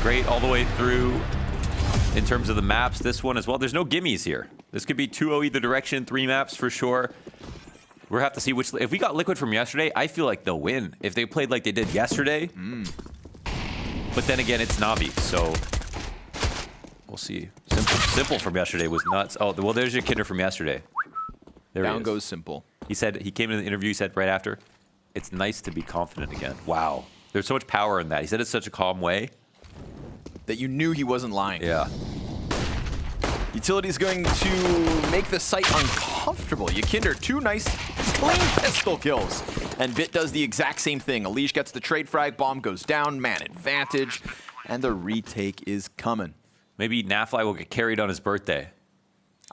Great all the way through in terms of the maps. This one as well. There's no gimmies here. This could be 2-0 either direction, 3 maps for sure. We'll have to see which... If we got Liquid from yesterday, I feel like they'll win. If they played like they did yesterday. But then again, it's Navi, so... We'll see. Simple from yesterday was nuts. Oh, well, there's your Kinder from yesterday. There Down goes Simple. He said, he came into the interview, he said right after, it's nice to be confident again. Wow. There's so much power in that. He said it such a calm way. That you knew he wasn't lying. Yeah. Utility's going to make the site uncomfortable. Ykinder, 2 nice, clean pistol kills. And Bit does the exact same thing. Alish gets the trade frag, bomb goes down, man advantage, and the retake is coming. Maybe Nafly will get carried on his birthday.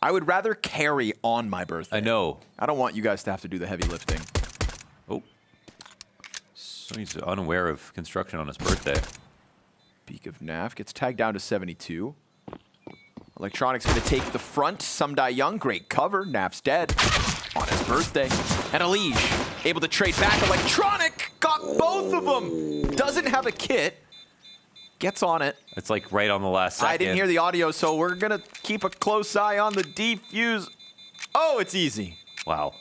I would rather carry on my birthday. I know. I don't want you guys to have to do the heavy lifting. Oh. So he's unaware of construction on his birthday. Peak of Naf gets tagged down to 72. Electronic's going to take the front. Some die young. Great cover. Naf's dead on his birthday. And Alish able to trade back. Electronic got both of them. Doesn't have a kit. Gets on it. It's like right on the last second. I didn't hear the audio, so we're going to keep a close eye on the defuse. Oh, it's easy. Wow.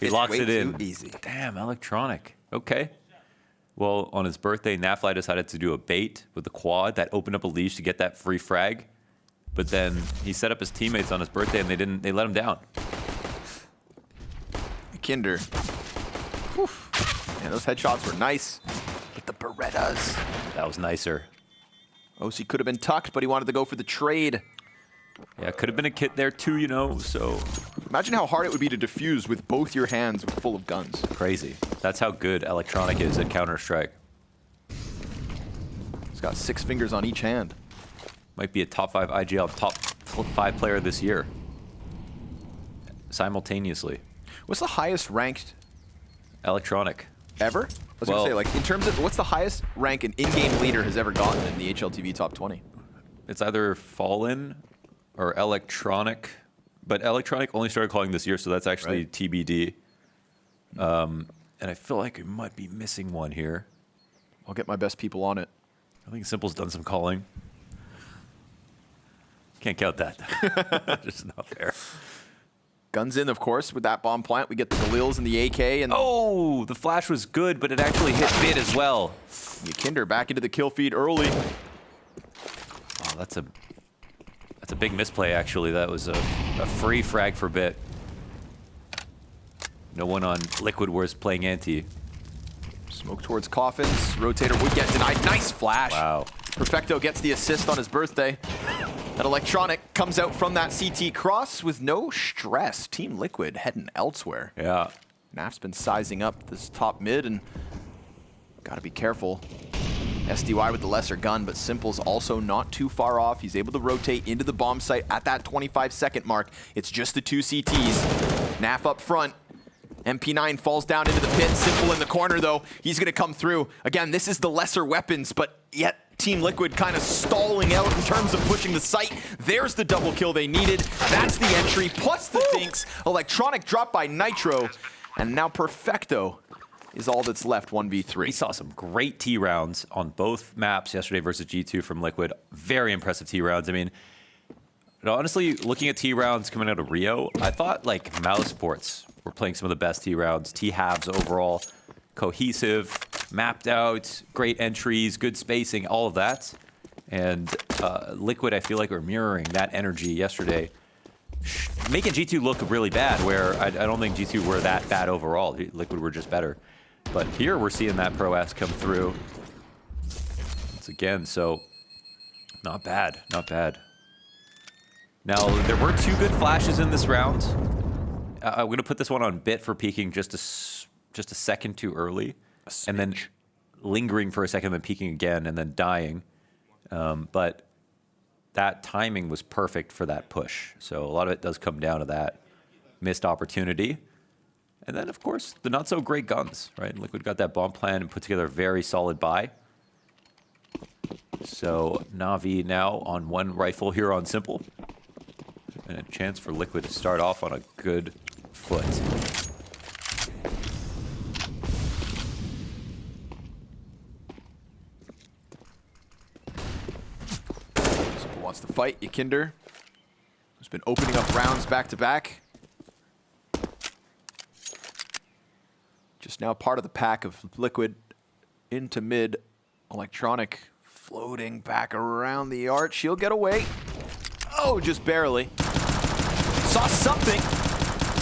He It's locks way it in. too easy. Damn, Electronic. Okay. Well, on his birthday, Nafly decided to do a bait with the quad that opened up a leash to get that free frag. But then he set up his teammates on his birthday and they let him down. Kinder. Man, those headshots were nice. But the Berettas. That was nicer. OC could have been tucked, but he wanted to go for the trade. Yeah, could have been a kit there too, you know, so. Imagine how hard it would be to defuse with both your hands full of guns. Crazy. That's how good Electronic is at Counter-Strike. He's got 6 fingers on each hand. Might be a top 5 IGL, top 5 player this year. Simultaneously. What's the highest ranked Electronic. ever? I was going to say, like, in terms of, what's the highest rank an in-game leader has ever gotten in the HLTV top 20? It's either Fallen or Electronic. But Electronic only started calling this year, so that's actually Right. TBD. And I feel like we might be missing one here. I'll get my best people on it. I think Simple's done some calling. Can't count that. Just not fair. Guns in, of course, with that bomb plant. We get the gaules and the AK. And Oh, the flash was good, but it actually hit Bit as well. Ykinder back into the kill feed early. Oh, that's a big misplay, actually. That was a free frag for Bit. No one on Liquid was playing anti. Smoke towards coffins. Rotator would get denied. Nice flash. Wow. Perfecto gets the assist on his birthday. And Electronic comes out from that CT cross with no stress. Team Liquid heading elsewhere. Yeah. Naf's been sizing up this top mid and gotta be careful. SDY with the lesser gun, but Simple's also not too far off. He's able to rotate into the bomb site at that 25-second mark. It's just the 2 CTs. Naf up front. MP9 falls down into the pit. Simple in the corner, though. He's going to come through. Again, this is the lesser weapons, but yet Team Liquid kind of stalling out in terms of pushing the site. There's the double kill they needed. That's the entry, plus the dinks. Electronic dropped by Nitro, and now Perfecto is all that's left, 1v3. We saw some great T rounds on both maps yesterday versus G2 from Liquid. Very impressive T rounds. I mean, honestly, looking at T rounds coming out of Rio, I thought like Mousesports were playing some of the best T rounds. T halves overall, cohesive, mapped out, great entries, good spacing, all of that. And Liquid, I feel like, were mirroring that energy yesterday, making G2 look really bad, where I don't think G2 were that bad overall. Liquid were just better. But here we're seeing that prowess come through once again, so not bad, not bad. Now, there were 2 good flashes in this round. I'm going to put this one on Bit for peeking just a second too early, and then lingering for a second, then peeking again, and then dying. But that timing was perfect for that push. So a lot of it does come down to that missed opportunity. And then, of course, the not-so-great guns, right? Liquid got that bomb plan and put together a very solid buy. So Navi now on 1 rifle here on Simple. And a chance for Liquid to start off on a good foot. wants to fight. Ykinder has been opening up rounds back-to-back. Just now part of the pack of Liquid into mid. Electronic floating back around the arch. She'll get away. Oh, just barely. Saw something.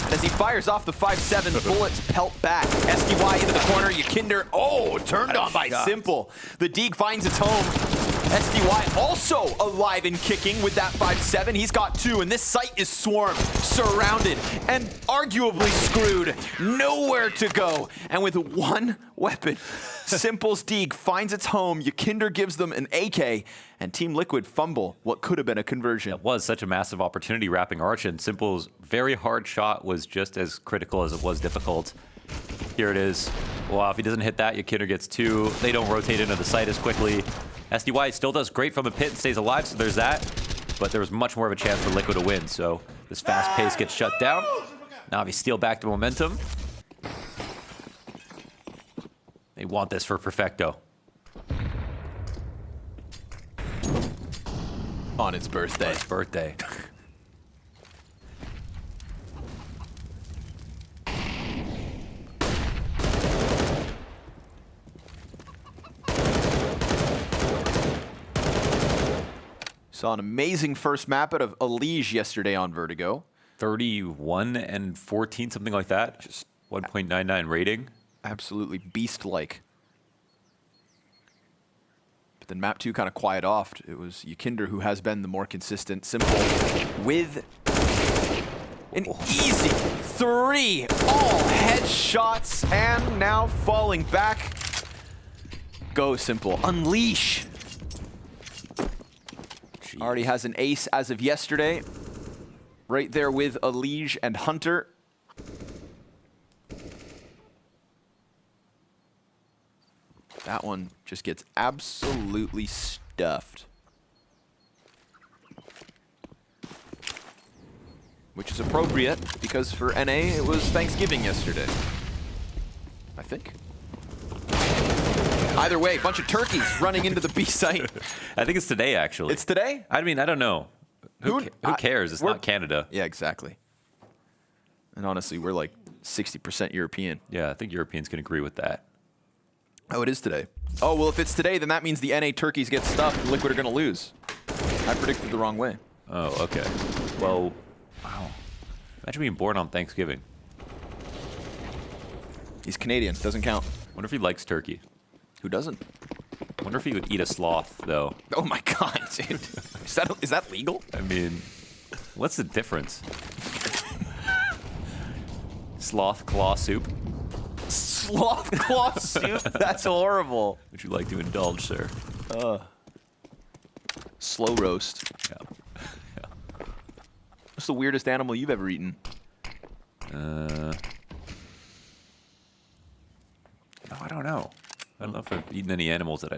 And as he fires off the 5-7, bullets pelt back. SDY into the corner. Ykinder, oh, turned on by Simple. The Deeg finds its home. SDY also alive and kicking with that 5-7. He's got 2, and this site is swarmed, surrounded, and arguably screwed. Nowhere to go. And with 1 weapon, Simple's Deeg finds its home. Ykinder gives them an AK, and Team Liquid fumble what could have been a conversion. It was such a massive opportunity wrapping Arch, and Simple's very hard shot was just as critical as it was difficult. Here it is. Wow, if he doesn't hit that, Ykinder gets 2. They don't rotate into the site as quickly. SDY still does great from the pit and stays alive, so there's that. But there was much more of a chance for Liquid to win, so this fast pace gets shut down. Navi steal back to momentum. They want this for Perfecto. On its birthday. On its birthday. Saw an amazing first map out of Elige yesterday on Vertigo. 31 and 14, something like that. Just 1.99 rating. Absolutely beast-like. But then map 2 kind of quiet off. It was Ykinder who has been the more consistent. Simple with an easy 3. All headshots and now falling back. Go Simple. Unleash. Already has an ace as of yesterday. Right there with Elige and Hunter. That one just gets absolutely stuffed. Which is appropriate, because for NA, it was Thanksgiving yesterday. I think. Either way, a bunch of turkeys running into the B site. I think it's today, actually. It's today? I mean, I don't know. Who cares? It's not Canada. Yeah, exactly. And honestly, we're like 60% European. Yeah, I think Europeans can agree with that. Oh, it is today. Oh, well, if it's today, then that means the NA turkeys get stuffed and Liquid are going to lose. I predicted the wrong way. Oh, okay. Well, wow. Imagine being born on Thanksgiving. He's Canadian. Doesn't count. Wonder if he likes turkey. Who doesn't? Wonder if he would eat a sloth, though. Oh my god, dude. Is that legal? I mean, what's the difference? Sloth claw soup? Sloth claw soup? That's horrible. Would you like to indulge, sir? Slow roast. Yeah. What's the weirdest animal you've ever eaten? No, I don't know. I don't know if I've eaten any animals that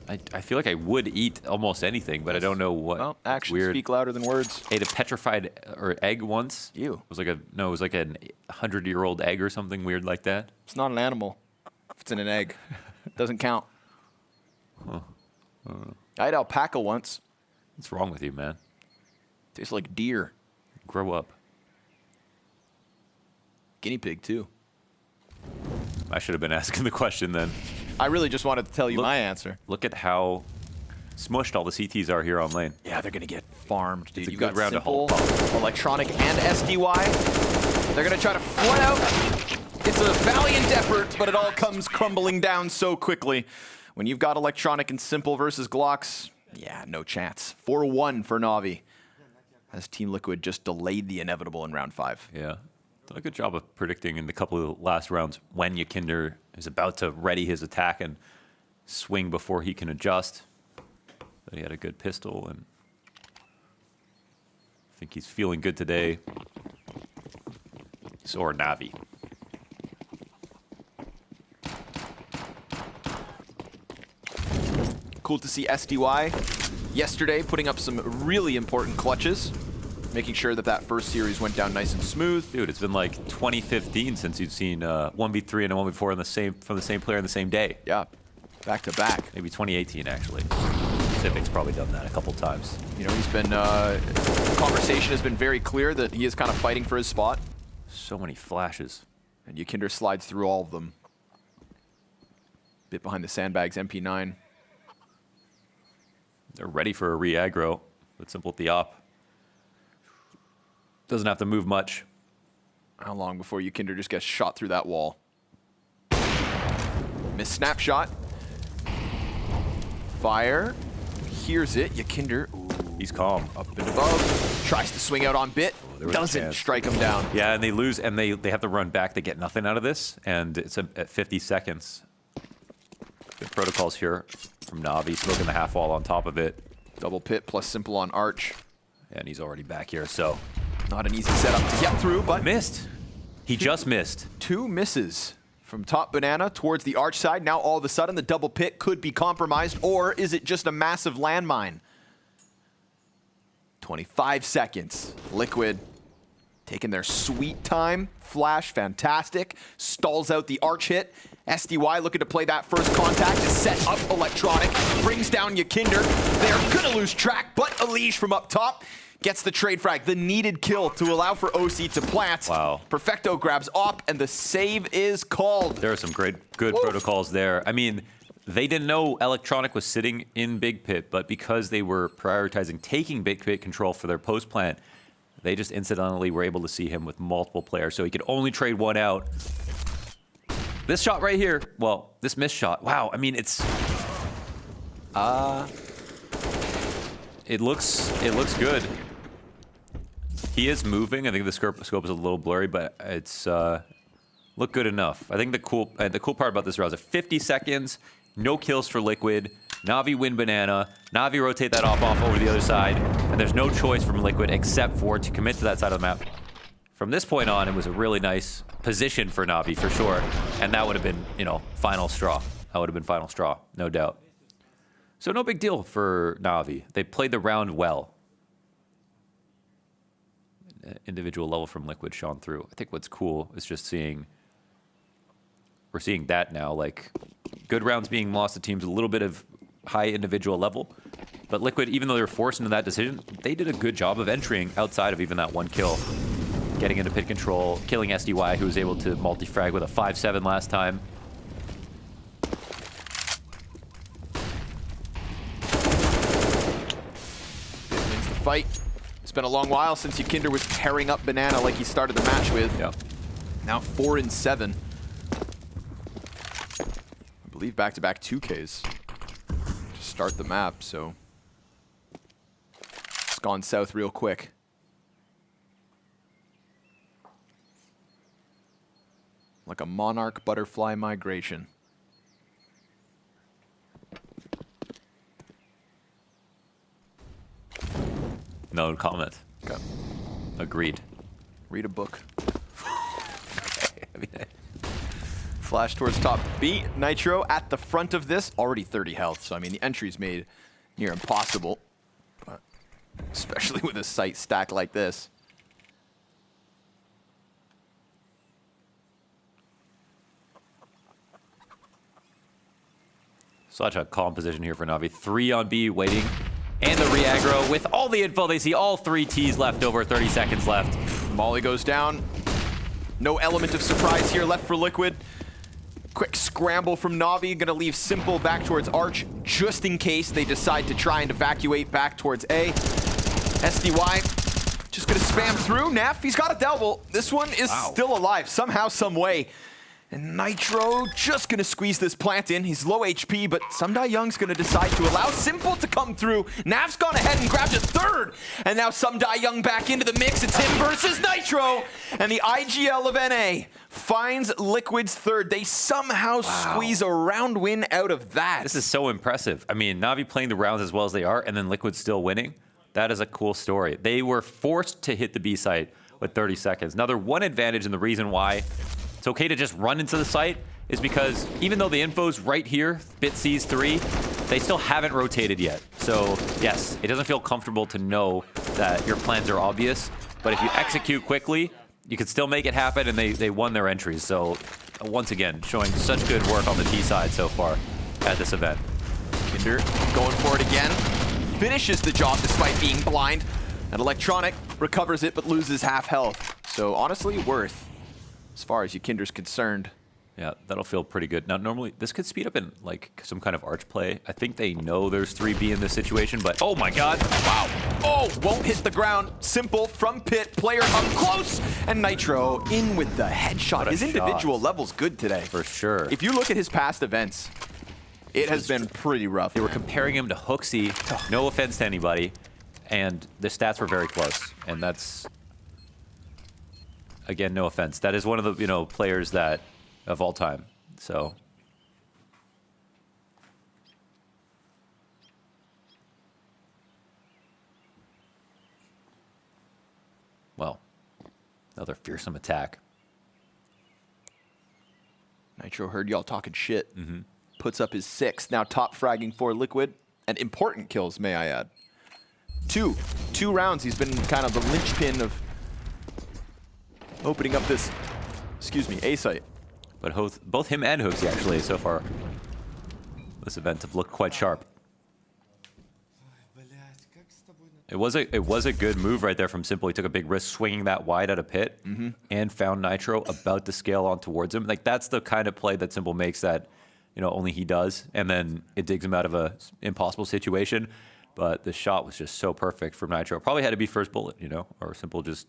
I feel like I would eat almost anything, but I don't know what. Well, actions weird. speak louder than words. Ate a petrified egg once. Ew. It was like a 100-year-old egg or something weird like that. It's not an animal. If it's in an egg, it doesn't count. Huh. I ate alpaca once. What's wrong with you, man? Tastes like deer. Grow up. Guinea pig, too. I should have been asking the question then. I really just wanted to tell you my answer. Look at how smushed all the CTs are here on lane. Yeah, they're going to get farmed, dude. It's a You've good got round to Simple, hold. Electronic, and SDY. They're going to try to flood out. It's a valiant effort, but it all comes crumbling down so quickly. When you've got Electronic and Simple versus Glocks, yeah, no chance. 4-1 for Navi, as Team Liquid just delayed the inevitable in round 5. Yeah. Done a good job of predicting in the couple of last rounds when Ykinder is about to ready his attack and swing before he can adjust. But he had a good pistol, and I think he's feeling good today. So are Navi. Cool to see SDY yesterday putting up some really important clutches, making sure that that first series went down nice and smooth. Dude, it's been like 2015 since you've seen 1v3 and a 1v4 from the same player in the same day. Yeah. Back to back. Maybe 2018, actually. Civic's probably done that a couple times. You know, he's been, conversation has been very clear that he is kind of fighting for his spot. So many flashes. And Ykinder slides through all of them. Bit behind the sandbags, MP9. They're ready for a re-aggro with Simple at the op. Doesn't have to move much. How long before Ykinder just gets shot through that wall? Miss snapshot. Fire. Hears it. Ykinder. He's calm. Up and above. Tries to swing out on Bit. Doesn't strike him down. Yeah, and they lose, and they have to run back. They get nothing out of this, and it's at 50 seconds. Good protocols here from Navi, smoking the half wall on top of it. Double pit plus simple on Arch. And he's already back here, so. Not an easy setup to get through, but Missed. He just missed. 2 misses from top banana towards the Arch side. Now all of a sudden the double pit could be compromised, or is it just a massive landmine? 25 seconds. Liquid taking their sweet time. Flash, fantastic. Stalls out the Arch hit. SDY looking to play that first contact to set up Electronic. Brings down Ykinder. They're gonna lose track, but Elige from up top gets the trade frag, the needed kill to allow for OC to plant. Wow. Perfecto grabs op, and the save is called. There are some good protocols there. I mean, they didn't know Electronic was sitting in Big Pit, but because they were prioritizing taking Big Pit control for their post plant, they just incidentally were able to see him with multiple players, so he could only trade one out. This shot right here, well, this missed shot. Wow, I mean, it's it looks good. He is moving. I think the scope is a little blurry, but it's look good enough. I think the cool part about this round is 50 seconds, no kills for Liquid. Navi win banana. Navi rotate that off over the other side, and there's no choice from Liquid except for to commit to that side of the map. From this point on, it was a really nice position for Navi for sure, and that would have been, you know, final straw. That would have been final straw, no doubt. So no big deal for Navi. They played the round well. Individual level from Liquid shone through. I think what's cool is just we're seeing that now, like good rounds being lost to teams, a little bit of high individual level. But Liquid, even though they were forced into that decision, they did a good job of entering outside of even that one kill. Getting into pit control, killing SDY, who was able to multi-frag with a 5-7 last time. Wins the fight. It's been a long while since Ykinder was tearing up banana like he started the match with. Yep. Now 4-7. I believe back-to-back 2Ks to start the map, so it's gone south real quick. Like a monarch butterfly migration. No comment. Okay. Agreed. Read a book. Flash towards top B. Nitro at the front of this. Already 30 health, so I mean the entry's made near impossible. But especially with a site stack like this. Such a calm position here for Navi. 3 on B waiting. And the re-aggro with all the info. They see all 3 Ts left over, 30 seconds left. Molly goes down. No element of surprise here left for Liquid. Quick scramble from Navi. Gonna leave Simple back towards Arch just in case they decide to try and evacuate back towards A. SDY just gonna spam through. Naf, he's got a double. This one is still alive somehow, some way. And Nitro just gonna squeeze this plant in. He's low HP, but Sumdai Young's gonna decide to allow Simple to come through. Naf's gone ahead and grabbed a third. And now Sumdai Young back into the mix. It's him versus Nitro. And the IGL of NA finds Liquid's third. They somehow squeeze a round win out of that. This is so impressive. I mean, Navi playing the rounds as well as they are, and then Liquid still winning. That is a cool story. They were forced to hit the B site with 30 seconds. Now, their one advantage, and the reason why it's okay to just run into the site, is because even though the info's right here, Bit sees 3, they still haven't rotated yet. So yes, it doesn't feel comfortable to know that your plans are obvious, but if you execute quickly, you can still make it happen, and they won their entries. So once again, showing such good work on the T side so far. at this event. Kinder going for it again. Finishes the job despite being blind. And Electronic recovers it but loses half health. So honestly, worth as far as Kinder's concerned. Yeah, that'll feel pretty good. Now, normally, this could speed up in, like, some kind of arch play. I think they know there's 3B in this situation, but oh my god. Wow. Oh, won't hit the ground. Simple from pit. Player up close. And Nitro in with the headshot. His individual level's good today. For sure. If you look at his past events, it has been pretty rough. They were comparing him to Hooksy. No offense to anybody. And the stats were very close. And that's, again, no offense. That is one of the, you know, players that of all time. So well, another fearsome attack. Nitro heard y'all talking shit. Puts up his 6th. Now top fragging for Liquid. And important kills, may I add. Two rounds. He's been kind of the linchpin of opening up this, A site. But both him and Hooksy, actually, so far, this event have looked quite sharp. It was a good move right there from Simple. He took a big risk swinging that wide at a pit and found Nitro about to scale on towards him. Like, that's the kind of play that Simple makes that, you know, only he does. And then it digs him out of a impossible situation. But the shot was just so perfect from Nitro. Probably had to be first bullet, you know, or Simple just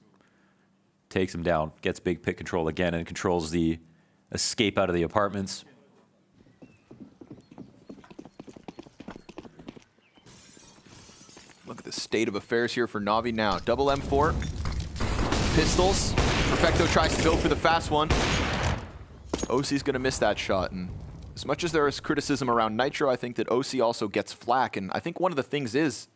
takes him down, gets big pit control again, and controls the escape out of the apartments. Look at the state of affairs here for Navi now. Double M4. Pistols. Perfecto tries to go for the fast one. OC's going to miss that shot. And as much as there is criticism around Nitro, I think that OC also gets flack. And I think one of the things is,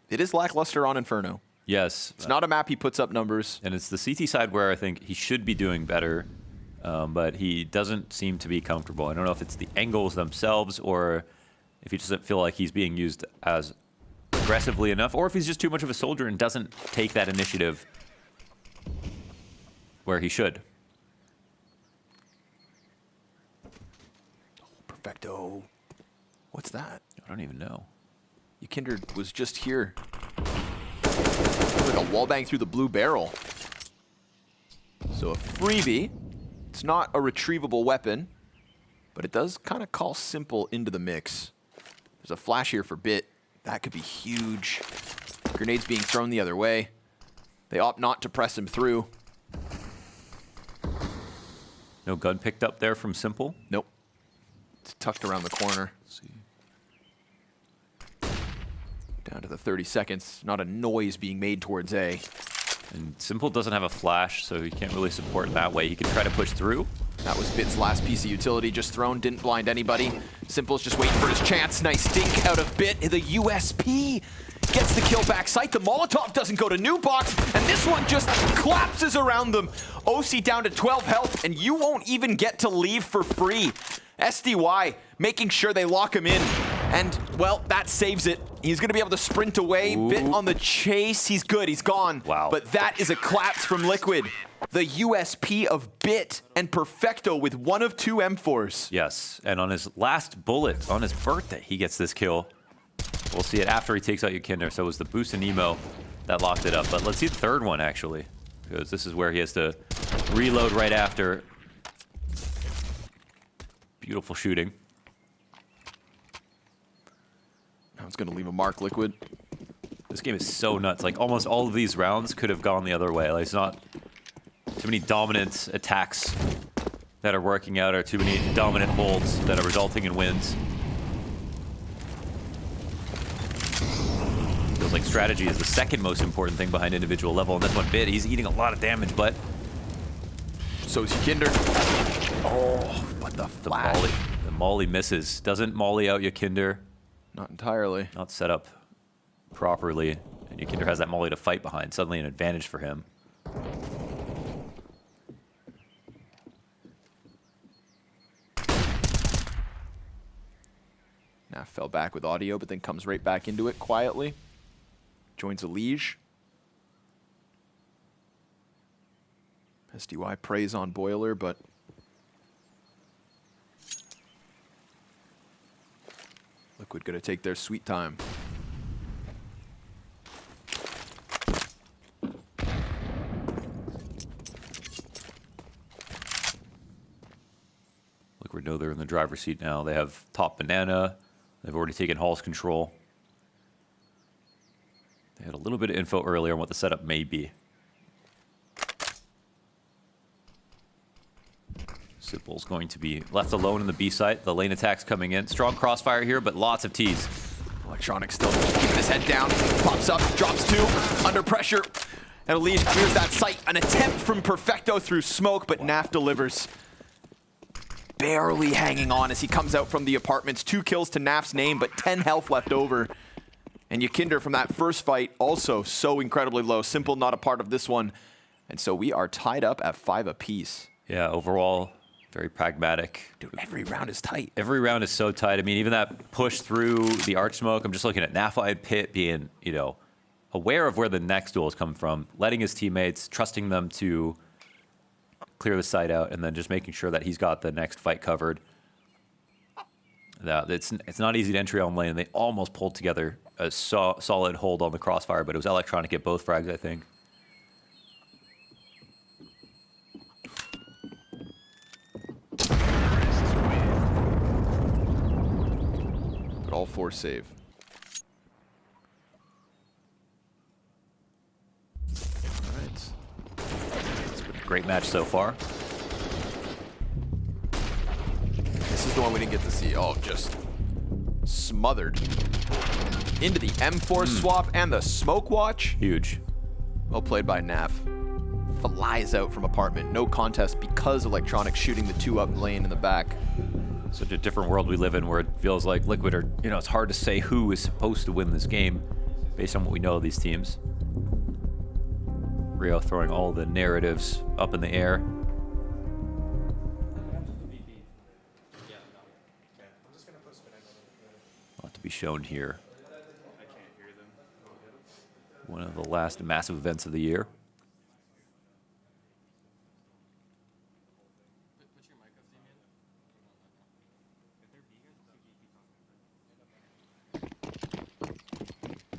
it is lackluster on Inferno. Yes. It's not a map he puts up numbers. And it's the CT side where I think he should be doing better. But he doesn't seem to be comfortable. I don't know if it's the angles themselves or if he doesn't feel like he's being used as aggressively enough, or if he's just too much of a soldier and doesn't take that initiative where he should. Perfecto. What's that? I don't even know. Kindred was just here. Like a wallbang through the blue barrel. So a freebie. It's not a retrievable weapon, but it does kind of call Simple into the mix. There's a flash here for Bit. That could be huge. Grenades being thrown the other way. They opt not to press him through. No gun picked up there from Simple. Nope. It's tucked around the corner. Let's see. Down to the 30 seconds. Not a noise being made towards A. And Simple doesn't have a flash, so he can't really support that way. He can try to push through. That was Bit's last piece of utility, just thrown, didn't blind anybody. Simple's just waiting for his chance. Nice dink out of Bit. The USP gets the kill back sight. The Molotov doesn't go to new box, and this one just collapses around them. OC down to 12 health, and you won't even get to leave for free. SDY making sure they lock him in. And, well, that saves it. He's going to be able to sprint away. Ooh. Bit on the chase. He's good. He's gone. Wow. But that is a collapse from Liquid. The USP of Bit and Perfecto with 1 of 2 M4s. Yes, and on his last bullet, on his birthday, he gets this kill. We'll see it after he takes out Kinder. So it was the boost and Nemo that locked it up. But let's see the third one, actually, because this is where he has to reload right after. Beautiful shooting. Now it's going to leave a mark, Liquid. This game is so nuts. Like, almost all of these rounds could have gone the other way. Like, it's not too many dominant attacks that are working out or too many dominant holds that are resulting in wins. Feels like strategy is the second most important thing behind individual level. And this one Bit, he's eating a lot of damage, but so is Kinder. Oh, but the flash. The molly misses. Doesn't molly out Kinder. Not entirely. Not set up properly. And Kinder has that molly to fight behind. Suddenly an advantage for him. Now fell back with audio, but then comes right back into it quietly. Joins a liege. SDY preys on Boiler, but Liquid gonna take their sweet time. Liquid know they're in the driver's seat now. They have top banana. They've already taken Hall's control. They had a little bit of info earlier on what the setup may be. Simple's going to be left alone in the B site. The lane attack's coming in. Strong crossfire here, but lots of T's. Electronic still keeping his head down. Pops up, drops 2, under pressure. And Elise clears that site. An attempt from Perfecto through smoke, but Naf delivers. Barely hanging on as he comes out from the apartments. 2 kills to Naf's name, but 10 health left over. And Yakinder from that first fight also so incredibly low. Simple not a part of this one. And so we are tied up at 5 apiece. Yeah, overall, very pragmatic. Dude, every round is tight. Every round is so tight. I mean, even that push through the arch smoke, I'm just looking at Nafi and Pit being, you know, aware of where the next duel is coming from, letting his teammates, trusting them to clear the site out, and then just making sure that he's got the next fight covered. It's not easy to entry on lane, and they almost pulled together a solid hold on the crossfire, but it was electronic at both frags, I think. But all 4 save. All right. It's been a great match so far. This is the one we didn't get to see. Oh, just smothered into the M4 swap and the smoke watch. Huge. Well played by Nav. Flies out from apartment. No contest because Electronic shooting the 2 up lane in the back. Such a different world we live in where it feels like Liquid are, you know, it's hard to say who is supposed to win this game based on what we know of these teams. Rio throwing all the narratives up in the air. A lot to be shown here. One of the last massive events of the year.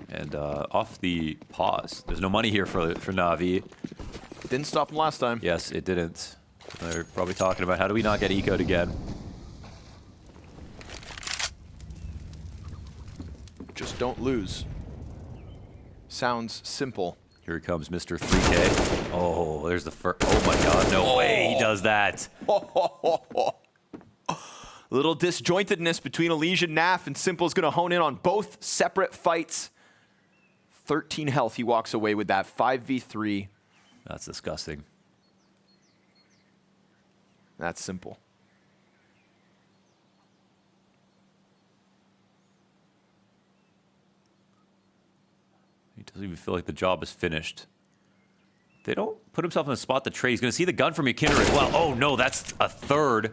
And off the pause. There's no money here for Navi. Didn't stop him last time. Yes, it didn't. They're probably talking about how do we not get eco'd again. Just don't lose. Sounds simple. Here comes Mr. 3K. Oh, there's the first. Oh my God, no way he does that. Little disjointedness between Elysian Naf, and Simple's gonna hone in on both separate fights. 13 health he walks away with that 5v3. That's disgusting. That's Simple. He doesn't even feel like the job is finished. They don't put himself in a spot to trade. He's going to see the gun from Yakinder as well. Oh, no, that's a third.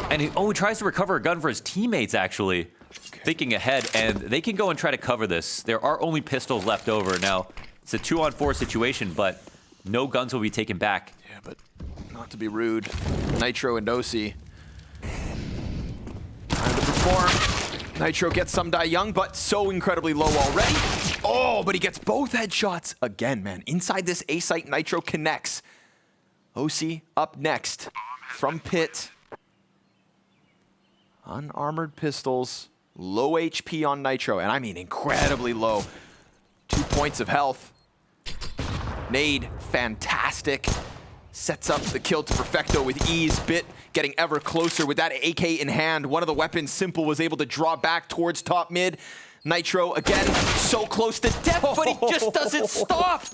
And he tries to recover a gun for his teammates, actually. Okay. Thinking ahead, and they can go and try to cover this. There are only pistols left over. Now, it's a 2-on-4 situation, but no guns will be taken back. Yeah, but not to be rude. Nitro and Osi. Time to perform. Nitro gets some die young, but so incredibly low already. Oh, but he gets both headshots. Again, man, inside this A site, Nitro connects. Osi up next from Pit. Unarmored pistols, low HP on Nitro, and I mean incredibly low. 2 points of health. Nade, fantastic. Sets up the kill to Perfecto with ease. Bit getting ever closer with that AK in hand. One of the weapons Simple was able to draw back towards top mid. Nitro, again, so close to death, but he just doesn't stop.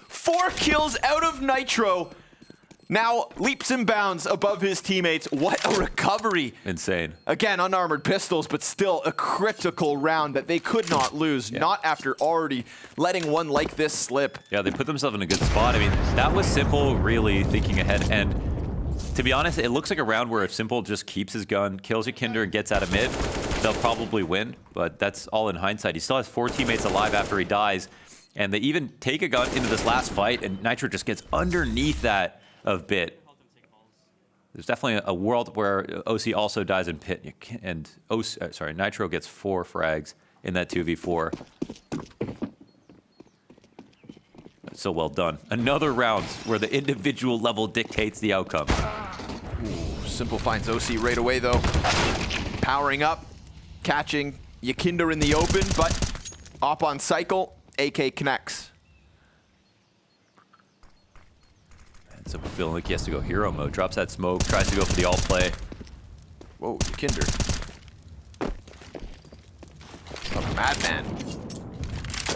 4 kills out of Nitro. Now leaps and bounds above his teammates. What a recovery. Insane. Again, unarmored pistols, but still a critical round that they could not lose, not after already letting one like this slip. Yeah, they put themselves in a good spot. I mean, that was Simple really thinking ahead. And to be honest, it looks like a round where if Simple just keeps his gun, kills Yakinder, and gets out of mid, they'll probably win. But that's all in hindsight. He still has 4 teammates alive after he dies. And they even take a gun into this last fight, and Nitro just gets underneath that of Bit. There's definitely a world where OC also dies in pit, and Nitro gets 4 frags in that 2v4. That's so well done. Another round where the individual level dictates the outcome. Ooh, Simple finds OC right away, though. Powering up, catching Yakinder in the open, but up on cycle, AK connects. So feeling like he has to go hero mode. Drops that smoke, tries to go for the alt play. Whoa, Yakinder. A madman.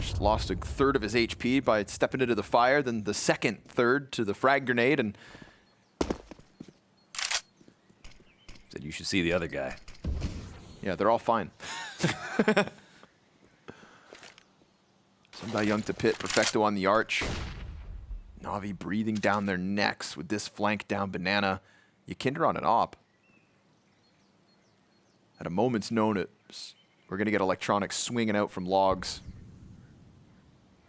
Just lost a third of his HP by stepping into the fire, then the second third to the frag grenade, and Said you should see the other guy. yeah, they're all fine. Somebody young to pit, Perfecto on the arch. Navi breathing down their necks with this flank down banana. Yakinder on an op. At a moment's notice, we're going to get electronics swinging out from logs.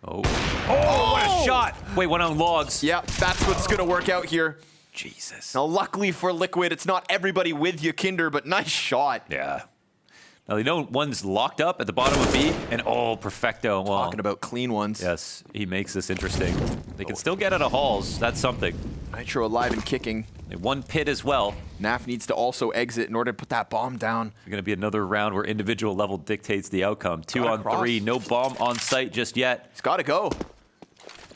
Oh, what a shot! Wait, one on logs. Yeah, that's what's going to work out here. Jesus. Now, luckily for Liquid, it's not everybody with Yakinder, but nice shot. Yeah. Now, you know, one's locked up at the bottom of B, and Perfecto. Well, Talking about clean ones. yes, he makes this interesting. They can still get out of halls. That's something. Nitro alive and kicking. They won pit as well. Naf needs to also exit in order to put that bomb down. It's going to be another round where individual level dictates the outcome. 2 Gotta on cross. 3, no bomb on site just yet. He's got to go.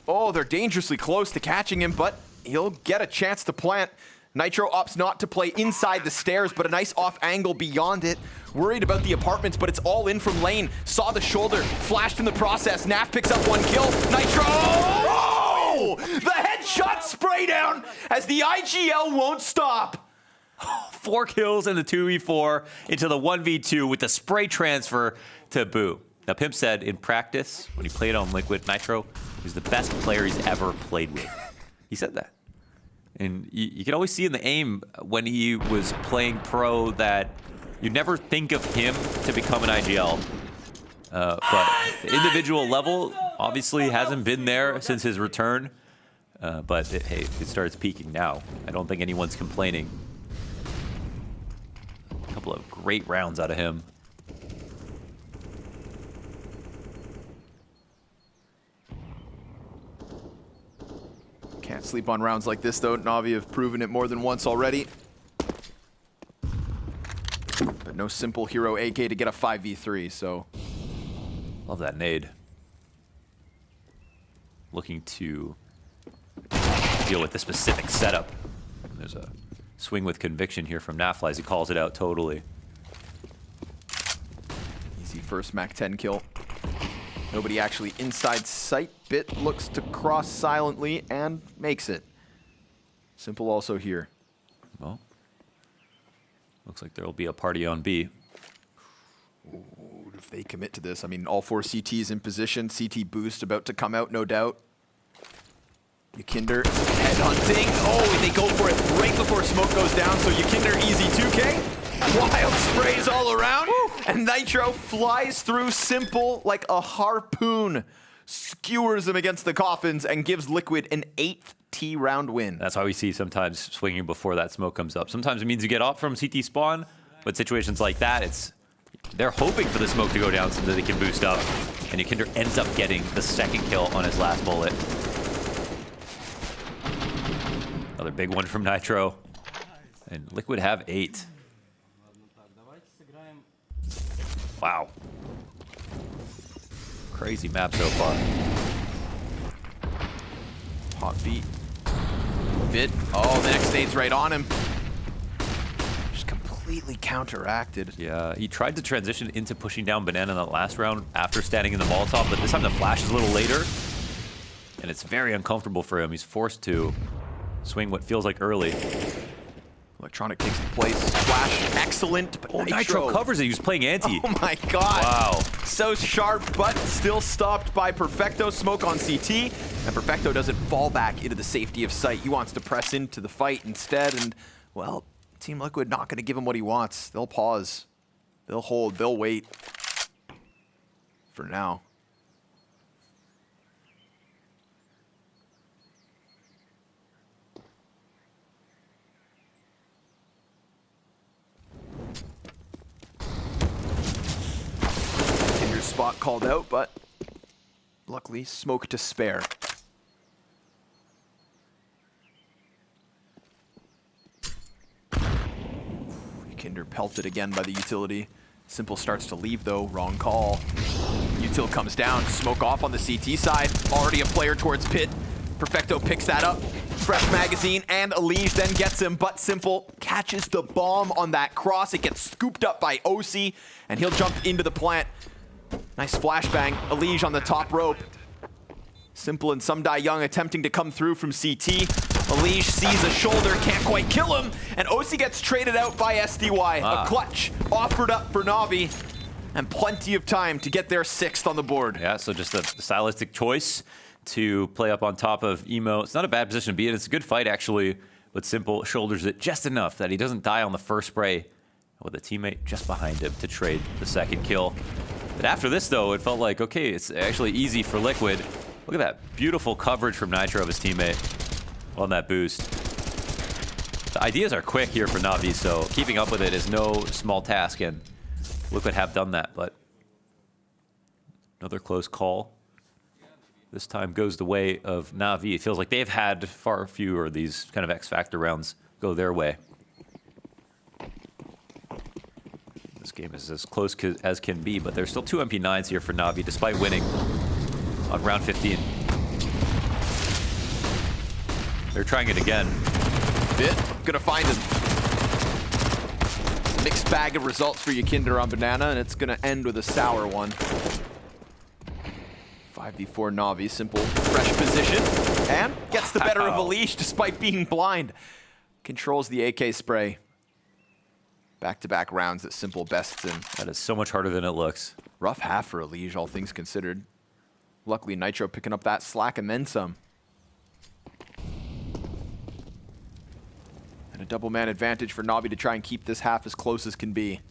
Oh, they're dangerously close to catching him, but he'll get a chance to plant. Nitro opts not to play inside the stairs, but a nice off angle beyond it. Worried about the apartments, but it's all in from lane. Saw the shoulder, flashed in the process. Naf picks up 1 kill. Nitro! Oh! The headshot spray down as the IGL won't stop. 4 kills in the 2v4 into the 1v2 with the spray transfer to Boo. Now, Pimp said in practice, when he played on Liquid, Nitro was the best player he's ever played with. He said that. And you can always see in the aim when he was playing pro that you never think of him to become an IGL. But the individual level obviously hasn't been there since his return. But hey, it starts peaking now. I don't think anyone's complaining. A couple of great rounds out of him. Can't sleep on rounds like this, though. Navi have proven it more than once already. But no simple hero AK to get a 5v3, so... Love that nade. Looking to deal with the specific setup. There's a swing with conviction here from Nafla as he calls it out totally. Easy first Mac 10 kill. Nobody actually inside sight. Bit looks to cross silently and makes it. Simple also here. Well, looks like there will be a party on B. Ooh, if they commit to this, I mean, all 4 CTs in position. CT boost about to come out, no doubt. Yakinder headhunting. Oh, they go for it right before smoke goes down, so Yakinder easy 2K. Wild sprays all around. Woo. And Nitro flies through Simple like a harpoon. Skewers him against the coffins and gives Liquid an 8th T round win. That's why we see sometimes swinging before that smoke comes up. Sometimes it means you get off from CT spawn, but situations like that, they're hoping for the smoke to go down so that they can boost up. And Yakinder ends up getting the 2nd kill on his last bullet. Another big one from Nitro. And Liquid have 8. Wow. Crazy map so far. Hot feet. Bit. Oh, the next nade's right on him. Just completely counteracted. Yeah, he tried to transition into pushing down Banana in that last round after standing in the Molotov, but this time the flash is a little later. And it's very uncomfortable for him. He's forced to swing what feels like early. Electronic takes the place. Flash, excellent. But Nitro covers it. He was playing anti. Oh my god. Wow. So sharp, but still stopped by Perfecto. Smoke on CT. And Perfecto doesn't fall back into the safety of sight. He wants to press into the fight instead. And, well, Team Liquid not going to give him what he wants. They'll pause. They'll hold. They'll wait. For now. got called out, but luckily smoke to spare. Kinder pelted again by the utility. Symple starts to leave though, wrong call. Util comes down, smoke off on the CT side. Already a player towards pit. Perfecto picks that up. Fresh magazine and Elige then gets him, but Symple catches the bomb on that cross. It gets scooped up by OC, and he'll jump into the plant. Nice flashbang. Elige on the top rope. Symple and Some Die Young attempting to come through from CT. Elige sees a shoulder, can't quite kill him, and OC gets traded out by SDY. A clutch offered up for Navi, and plenty of time to get their 6th on the board. Yeah, so just a stylistic choice to play up on top of Emo. It's not a bad position to be in. It's a good fight, actually, but Symple shoulders it just enough that he doesn't die on the first spray with a teammate just behind him to trade the 2nd kill. But after this, though, it felt like, okay, it's actually easy for Liquid. Look at that beautiful coverage from Nitro of his teammate on that boost. The ideas are quick here for Navi, so keeping up with it is no small task, and Liquid have done that, but another close call. This time goes the way of Navi. It feels like they've had far fewer of these kind of X-Factor rounds go their way. This game is as close as can be, but there's still 2 MP9s here for Navi, despite winning on round 15. They're trying it again. Bit, gonna find him. Mixed bag of results for Kinder on Banana, and it's gonna end with a sour one. 5v4 Navi, Symple, fresh position, and gets the better of Elige despite being blind. Controls the AK spray. Back-to-back rounds that Symple bests in. That is so much harder than it looks. Rough half for Elige, all things considered. Luckily, Nitro picking up that slack and then some. And a double man advantage for Navi to try and keep this half as close as can be.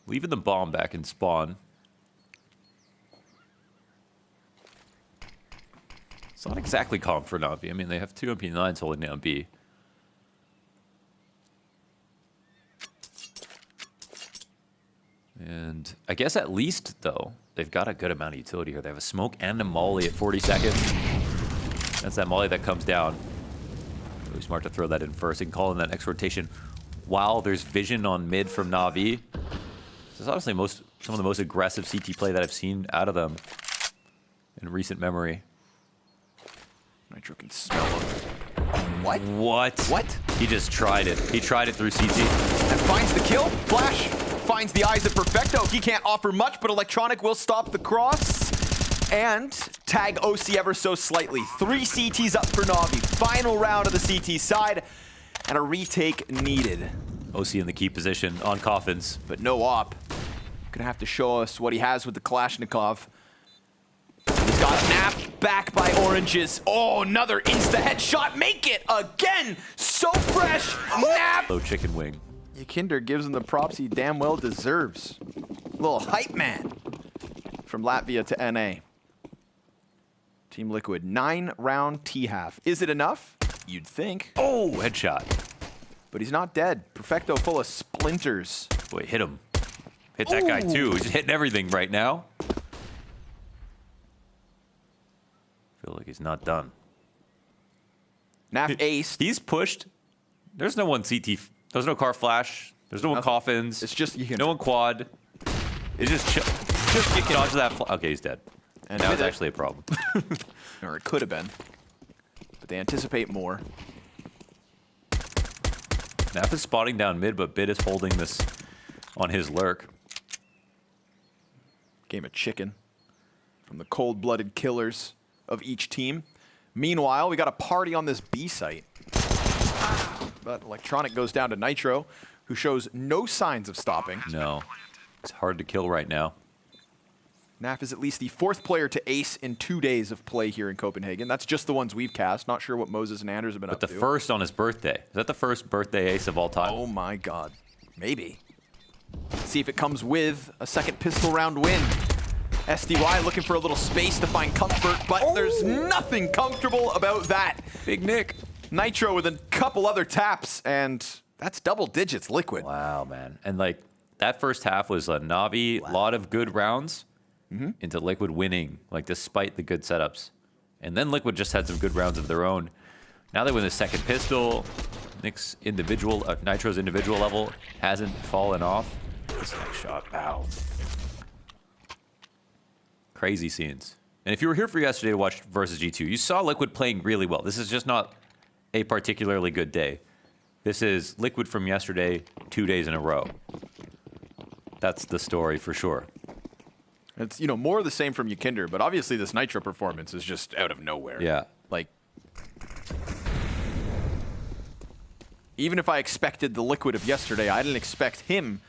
Leaving the bomb back in spawn. It's not exactly calm for Navi. I mean, they have 2 MP9s holding down B. And I guess at least, though, they've got a good amount of utility here. They have a smoke and a molly at 40 seconds. That's that molly that comes down. Really smart to throw that in first and call in that next rotation. While there's vision on mid from Navi. This is honestly some of the most aggressive CT play that I've seen out of them in recent memory. Nitro can smell him. What? What? He just tried it. He tried it through CT. And finds the kill. Flash finds the eyes of Perfecto. He can't offer much, but Electronic will stop the cross and tag OC ever so slightly. 3 CTs up for Navi. Final round of the CT side, and a retake needed. OC in the key position on coffins. But no op. Gonna have to show us what he has with the Kalashnikov. He's got napped back by Oranges. Oh, another insta headshot. Make it again. So fresh. Nap. Low chicken wing. Kinder gives him the props he damn well deserves. Little hype man from Latvia to NA. Team Liquid, 9-round T-half. Is it enough? You'd think. Oh, headshot. But he's not dead. Perfecto full of splinters. Boy, hit him. Hit that guy too. He's hitting everything right now. Feel like he's not done. Naf ace. He's pushed. There's no one CT. There's no car flash. There's no one coffins. It's just no one quad. It's just you can dodge that. Okay, he's dead. And that was actually a problem. Or it could have been. But they anticipate more. Naf is spotting down mid, but Bid is holding this on his lurk. Game of chicken from the cold-blooded killers of each team. Meanwhile, we got a party on this B site. But Electronic goes down to Nitro, who shows no signs of stopping. No. It's hard to kill right now. Naf is at least the 4th player to ace in 2 days of play here in Copenhagen. That's just the ones we've cast. Not sure what Moses and Anders have been up to. But the first on his birthday. Is that the first birthday ace of all time? Oh my god. Maybe. Let's see if it comes with a second pistol round win. SDY looking for a little space to find comfort, but there's nothing comfortable about that. Big Nick. Nitro with a couple other taps, and that's double digits Liquid. Wow, man. And like, that first half was a Navi, a lot of good rounds into Liquid winning, like despite the good setups. And then Liquid just had some good rounds of their own. Now they win the second pistol. Nick's individual, Nitro's individual level hasn't fallen off. This next shot, pow. Crazy scenes. And if you were here for yesterday to watch versus G2, you saw Liquid playing really well. This is just not a particularly good day. This is Liquid from yesterday, 2 days in a row. That's the story for sure. It's, you know, more of the same from Ykinder, but obviously this Nitro performance is just out of nowhere. Yeah. Like, even if I expected the Liquid of yesterday, I didn't expect him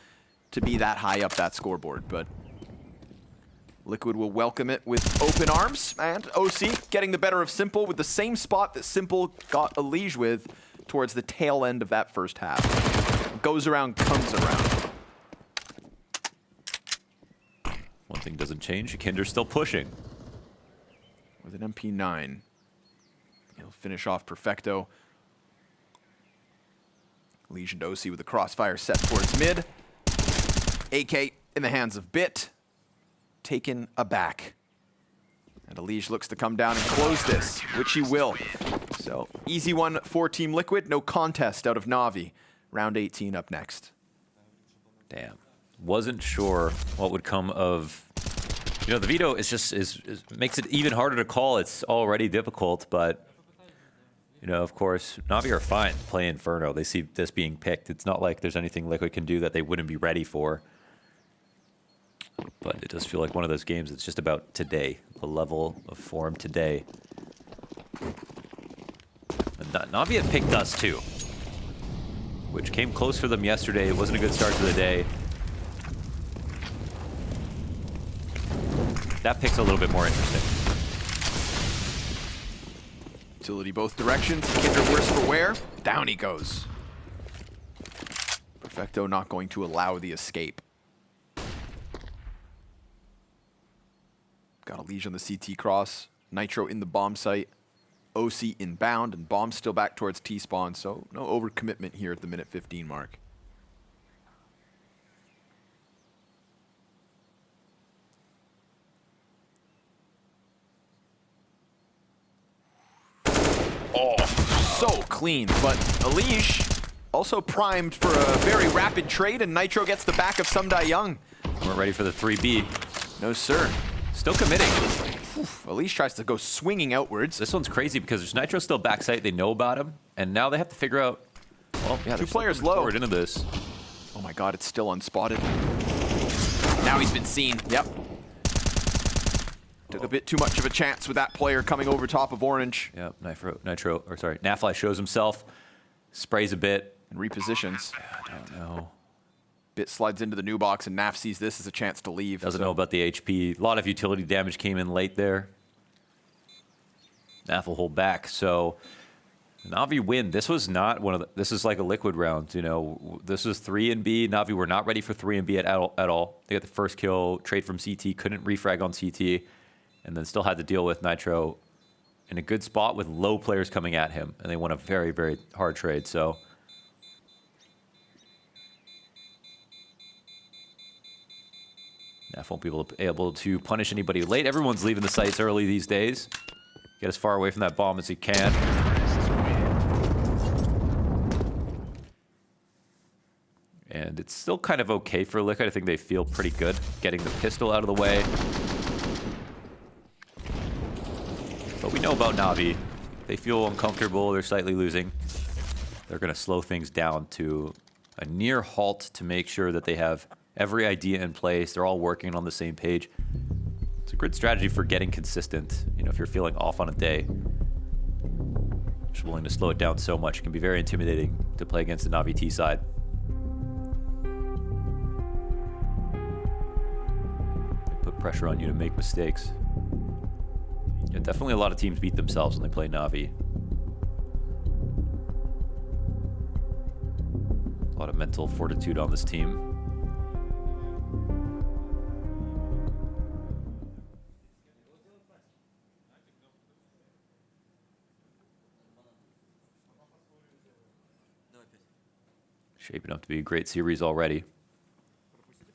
to be that high up that scoreboard, but Liquid will welcome it with open arms, and OC getting the better of Simple with the same spot that Simple got a liege with towards the tail end of that first half. Goes around, comes around. One thing doesn't change, Ykinder's still pushing. With an MP9. He'll finish off Perfecto. Legion to OC with the crossfire set towards mid. AK in the hands of Bit. Taken aback. And Elige looks to come down and close this, which he will. So, easy one for Team Liquid. No contest out of Navi. Round 18 up next. Damn. Wasn't sure what would come of... You know, the veto is just makes it even harder to call. It's already difficult, but... You know, of course, Navi are fine playing Inferno. They see this being picked. It's not like there's anything Liquid can do that they wouldn't be ready for. But it does feel like one of those games that's just about today. The level of form today. And Navi had picked us too, which came close for them yesterday. It wasn't a good start to the day. That pick's a little bit more interesting. Utility both directions. Ykinder worse for wear. Down he goes. Perfecto not going to allow the escape. Got a Liege on the CT cross. Nitro in the bomb site. OC inbound, and bomb still back towards T-spawn, so no overcommitment here at the minute 15 mark. Oh, so clean, but Elige also primed for a very rapid trade, and Nitro gets the back of Sumdai Young. We're ready for the 3B. No, sir. Still committing. Elige tries to go swinging outwards. This one's crazy because there's Nitro still backside. They know about him, and now they have to figure out. Well, yeah, two players low. Forward into this. Oh my God, it's still unspotted. Now he's been seen. Yep. Took a bit too much of a chance with that player coming over top of Orange. Yep, Nafly shows himself, sprays a bit. And repositions. I don't know. Bit slides into the new box, and Naf sees this as a chance to leave. Doesn't know about the HP. A lot of utility damage came in late there. Naf will hold back. So Navi win. This was not one of the... This is like a Liquid round, you know. This was 3 and B. Navi were not ready for 3 and B at all. They got the first kill, trade from CT, couldn't refrag on CT, and then still had to deal with Nitro in a good spot with low players coming at him, and they won a very, very hard trade, so... Naf won't be able to punish anybody late. Everyone's leaving the sites early these days. Get as far away from that bomb as he can. And it's still kind of okay for Liquid. I think they feel pretty good getting the pistol out of the way. But we know about Navi. They feel uncomfortable. They're slightly losing. They're going to slow things down to a near halt to make sure that they have every idea in place. They're all working on the same page. It's a good strategy for getting consistent. You know, if you're feeling off on a day, just willing to slow it down so much. It can be very intimidating to play against the Navi T side. They put pressure on you to make mistakes. Yeah, definitely a lot of teams beat themselves when they play Navi. A lot of mental fortitude on this team. Shaping up to be a great series already.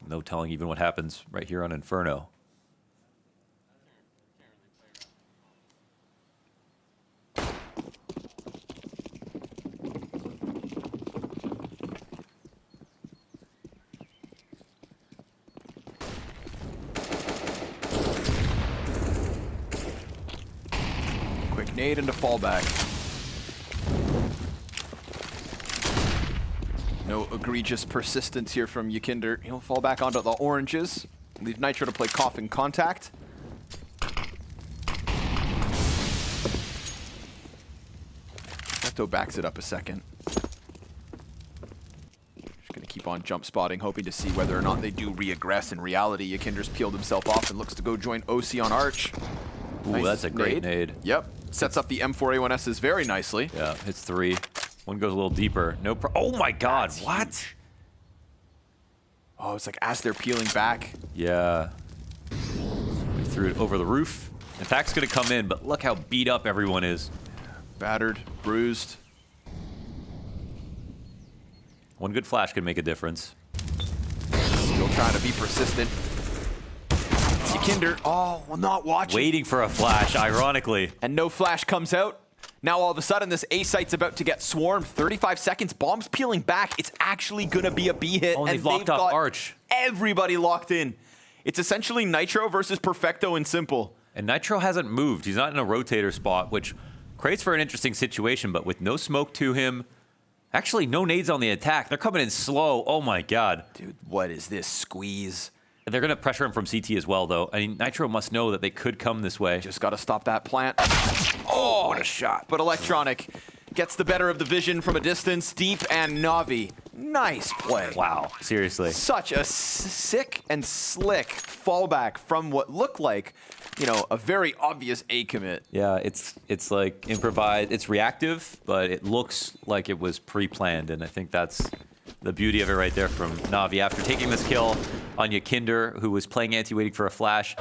No telling even what happens right here on Inferno. Quick nade into fallback. No egregious persistence here from Ykinder. He'll fall back onto the oranges. Leave Nitro to play coughing contact. Perfecto backs it up a second. Just gonna keep on jump spotting, hoping to see whether or not they do re-aggress. In reality, Ykinder's peeled himself off and looks to go join OC on Arch. Ooh, Nice that's a great nade. Yep, sets up the M4A1Ss very nicely. Yeah, hits 3. One goes a little deeper. No oh my god, That's what? huge. Oh, it's like as they're peeling back. Yeah. We threw it over the roof. Attack's gonna come in, but look how beat up everyone is. Battered, bruised. One good flash could make a difference. Still trying to be persistent. Ykinder, oh, well, not watching. Waiting for a flash, ironically. And no flash comes out. Now all of a sudden, this A site's about to get swarmed. 35 seconds, bomb's peeling back. It's actually gonna be a B hit. Oh, and they've locked got off Arch. Everybody locked in. It's essentially Nitro versus Perfecto and Simple. And Nitro hasn't moved. He's not in a rotator spot, which creates for an interesting situation, but with no smoke to him, actually no nades on the attack. They're coming in slow. Oh my god. Dude, what is this squeeze? They're going to pressure him from CT as well, though. I mean, Nitro must know that they could come this way. Just gotta stop that plant. Oh, what a shot. But Electronic gets the better of the vision from a distance. Deep and Navi. Nice play. Wow, seriously. Such a sick and slick fallback from what looked like, you know, a very obvious A commit. Yeah, it's like improvised. It's reactive, but it looks like it was pre-planned, and I think that's the beauty of it right there from Navi. After taking this kill on Ykinder, who was playing anti waiting for a flash,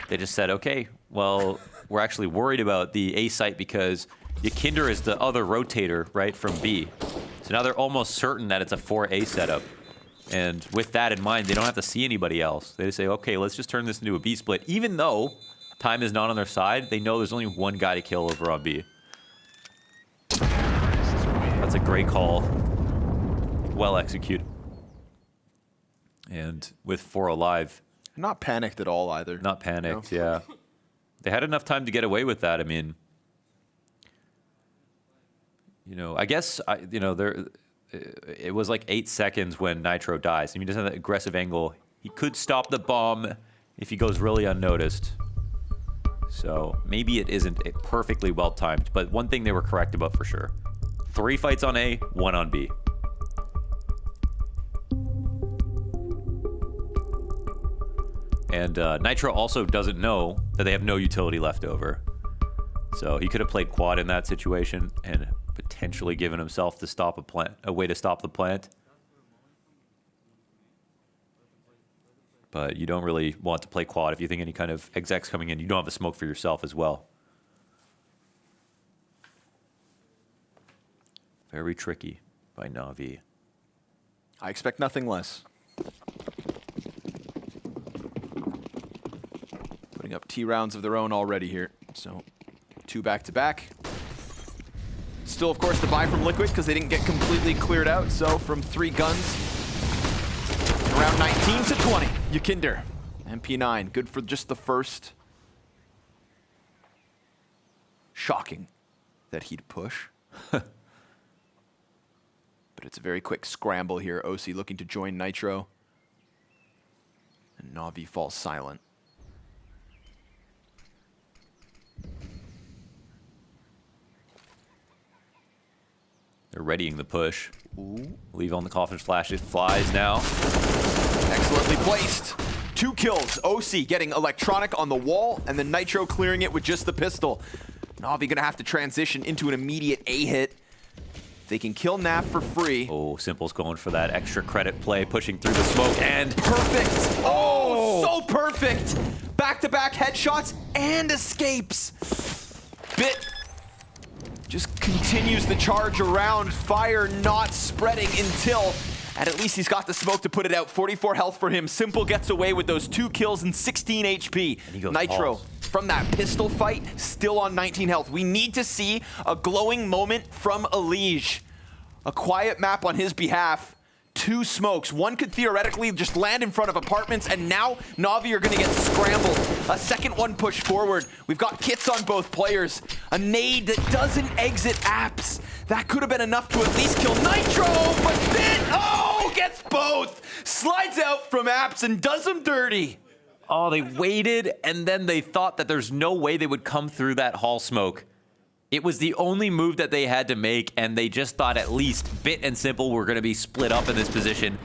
they just said, okay, well, we're actually worried about the A site because Ykinder is the other rotator, right, from B. So now they're almost certain that it's a 4A setup. And with that in mind, they don't have to see anybody else. They just say, okay, let's just turn this into a B split. Even though time is not on their side, they know there's only one guy to kill over on B. That's a great call. Well executed. And with 4 alive. Not panicked at all either. Not panicked, yeah. They had enough time to get away with that. I mean, you know, I guess, you know, it was like 8 seconds when Nitro dies. I mean, he doesn't have that aggressive angle. He could stop the bomb if he goes really unnoticed. So maybe it isn't perfectly well timed, but one thing they were correct about for sure. 3 fights on A, 1 on B. And Nitro also doesn't know that they have no utility left over. So he could have played quad in that situation and potentially given himself to stop a way to stop the plant. But you don't really want to play quad if you think any kind of exec's coming in. You don't have the smoke for yourself as well. Very tricky by Navi. I expect nothing less. Putting up T rounds of their own already here. So 2 back-to-back. Still, of course, the buy from Liquid because they didn't get completely cleared out. So from 3 guns, around 19 to 20. Ykinder, MP9, good for just the first. Shocking that he'd push. But it's a very quick scramble here. OC looking to join Nitro. And Navi falls silent. They're readying the push. Ooh. Leave on the coffin flash. It flies now. Excellently placed. 2 kills. OC getting Electronic on the wall, and then Nitro clearing it with just the pistol. Navi gonna have to transition into an immediate A hit. They can kill Nav for free. Oh, Simple's going for that extra credit play, pushing through the smoke, and perfect. Oh, so perfect. Back-to-back headshots and escapes. Bit just continues the charge around. Fire not spreading until And at least he's got the smoke to put it out. 44 health for him. Simple gets away with those 2 kills and 16 HP. And Nitro, from that pistol fight, still on 19 health. We need to see a glowing moment from Elige. A quiet map on his behalf. 2 smokes. One could theoretically just land in front of apartments, and now Navi are going to get scrambled. A second one push forward. We've got kits on both players. A nade that doesn't exit apps. That could have been enough to at least kill Nitro, but then, gets both. Slides out from apps and does him dirty. Oh, they waited, and then they thought that there's no way they would come through that hall smoke. It was the only move that they had to make, and they just thought at least Bit and Simple were going to be split up in this position.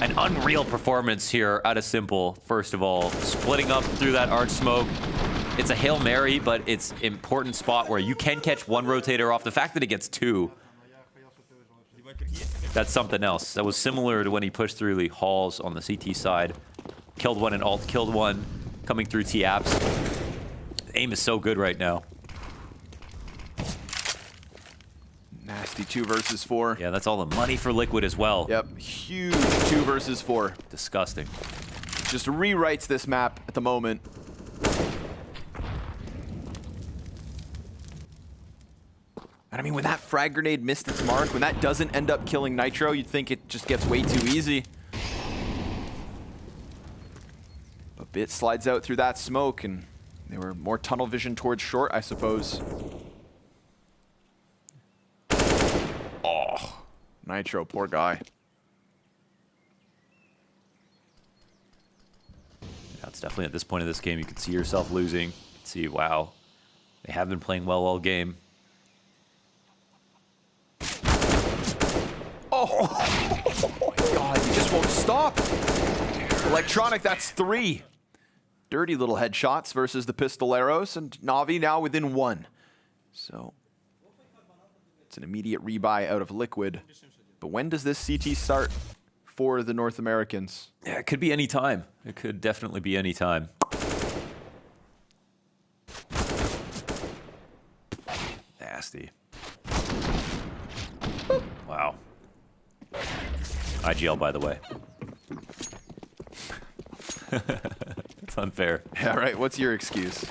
An unreal performance here out of Simple, first of all. Splitting up through that arch smoke. It's a Hail Mary, but it's an important spot where you can catch 1 rotator off. The fact that it gets 2, that's something else. That was similar to when he pushed through the halls on the CT side. Killed 1 and alt, killed 1 coming through T-apps. Aim is so good right now. Nasty 2 versus 4. Yeah, that's all the money for Liquid as well. Yep, huge 2 versus 4. Disgusting. Just rewrites this map at the moment. And I mean, when that frag grenade missed its mark, when that doesn't end up killing Nitro, you'd think it just gets way too easy. But Bit slides out through that smoke, and they were more tunnel vision towards short, I suppose. Oh, Nitro, poor guy. Yeah, it's definitely at this point of this game, you can see yourself losing. You can see, wow, they have been playing well all game. Oh my God, he just won't stop. Electronic, that's 3. Dirty little headshots versus the pistoleros, and Navi now within 1. So it's an immediate rebuy out of Liquid. But when does this CT start for the North Americans? Yeah, it could be any time. It could definitely be any time. Nasty. Wow. IGL, by the way. It's unfair. Yeah, right. What's your excuse?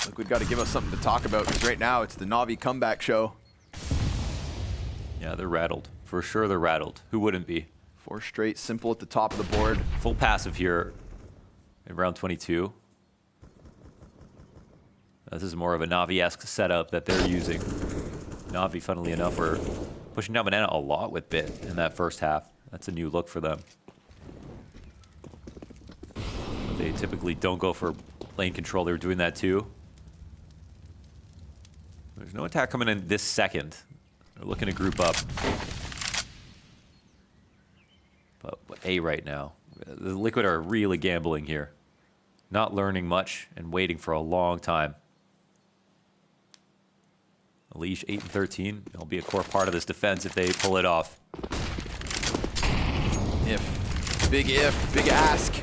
Liquid got to give us something to talk about, because right now it's the Navi comeback show. Yeah, they're rattled. For sure they're rattled. Who wouldn't be? 4 straight, Simple at the top of the board. Full passive here in round 22. This is more of a Navi-esque setup that they're using. Navi, funnily enough, were pushing down banana a lot with Bit in that first half. That's a new look for them. They typically don't go for lane control. They were doing that too. There's no attack coming in this second. They're looking to group up. But A right now. The Liquid are really gambling here. Not learning much and waiting for a long time. Elige 8 and 13. It'll be a core part of this defense if they pull it off. Big ask.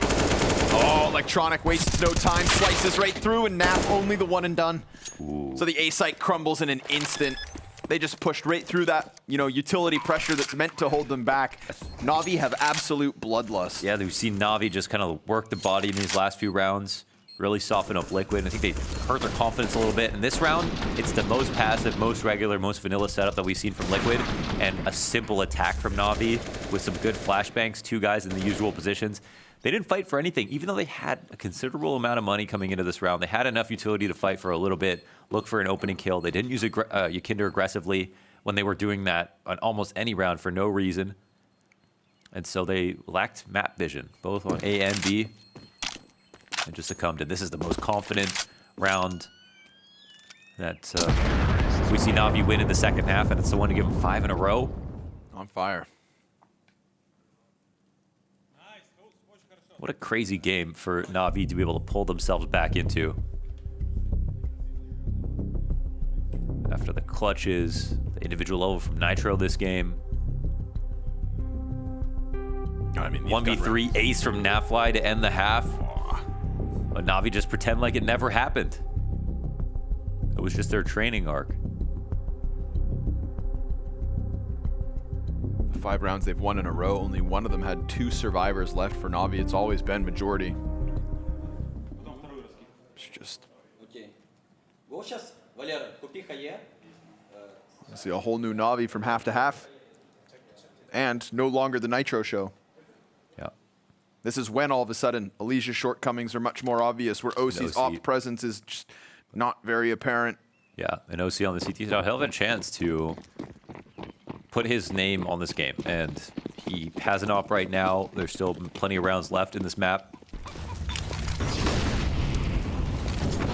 Oh, Electronic wastes no time, slices right through, and Nap only the 1 and done. Ooh. So the A site crumbles in an instant. They just pushed right through that, utility pressure that's meant to hold them back. Navi have absolute bloodlust. Yeah, we've seen Navi just kind of work the body in these last few rounds, really soften up Liquid. I think they hurt their confidence a little bit. In this round, it's the most passive, most regular, most vanilla setup that we've seen from Liquid, and a simple attack from Navi with some good flashbangs, 2 guys in the usual positions. They didn't fight for anything, even though they had a considerable amount of money coming into this round. They had enough utility to fight for a little bit, look for an opening kill. They didn't use Yukinder aggressively when they were doing that on almost any round for no reason. And so they lacked map vision, both on A and B, and just succumbed. And this is the most confident round that we see Navi win in the second half, and it's the one to give them 5 in a row. On fire. What a crazy game for Navi to be able to pull themselves back into. After the clutches, the individual level from Nitro this game. I mean, 1v3 ace from Nafly to end the half. But Navi just pretend like it never happened. It was just their training arc. The 5 rounds they've won in a row, only one of them had 2 survivors left for Navi. It's always been majority. It's just... I see a whole new Navi from half to half. And no longer the Nitro show. Yeah. This is when all of a sudden Alicia's shortcomings are much more obvious, where OC's op presence is just not very apparent. Yeah, and OC on the CT side, he'll have a chance to put his name on this game. And he has an op right now. There's still plenty of rounds left in this map.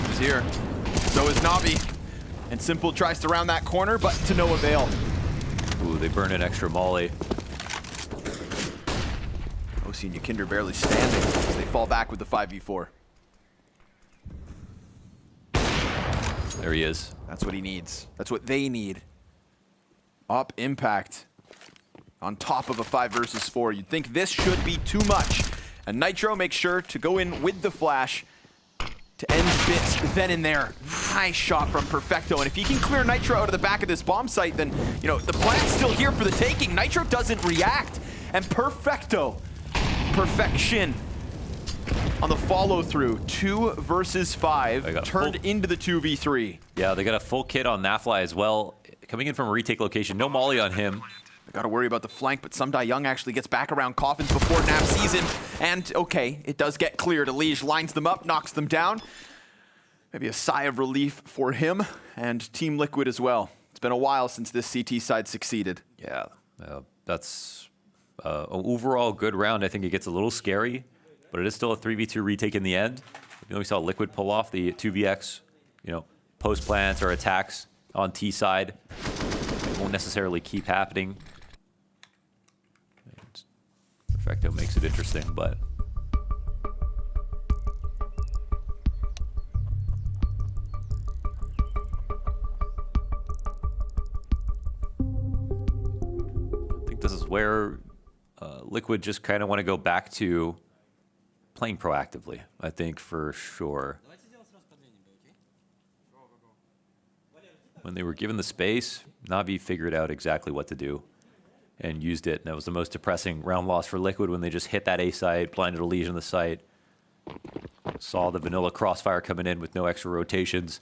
He's here. So is Navi. And Simple tries to round that corner, but to no avail. Ooh, they burn an extra molly. OC and Ykinder barely standing as they fall back with the 5v4. There he is. That's what he needs. That's what they need. Op impact on top of a 5 versus 4. You'd think this should be too much. And Nitro makes sure to go in with the flash to end bits then and there. Nice shot from Perfecto. And if he can clear Nitro out of the back of this bomb site, then, you know, the plan's still here for the taking. Nitro doesn't react. And Perfecto, perfection on the follow through. 2 versus 5 turned into the 2v3. Yeah, they got a full kit on Nafly as well. Coming in from a retake location. No molly on him. They got to worry about the flank, but Sumdai Young actually gets back around Coffins before Nav sees him. And, okay, it does get cleared. Elige lines them up, knocks them down. Maybe a sigh of relief for him and Team Liquid as well. It's been a while since this CT side succeeded. Yeah, that's an overall good round. I think it gets a little scary, but it is still a 3v2 retake in the end. You know, we saw Liquid pull off the 2vx, you know, post plants or attacks on T side. It won't necessarily keep happening. Perfecto makes it interesting, but I think this is where Liquid just kind of want to go back to playing proactively, I think, for sure. When they were given the space, Navi figured out exactly what to do and used it. And that was the most depressing round loss for Liquid when they just hit that A site, blinded Elige on the site. Saw the vanilla crossfire coming in with no extra rotations.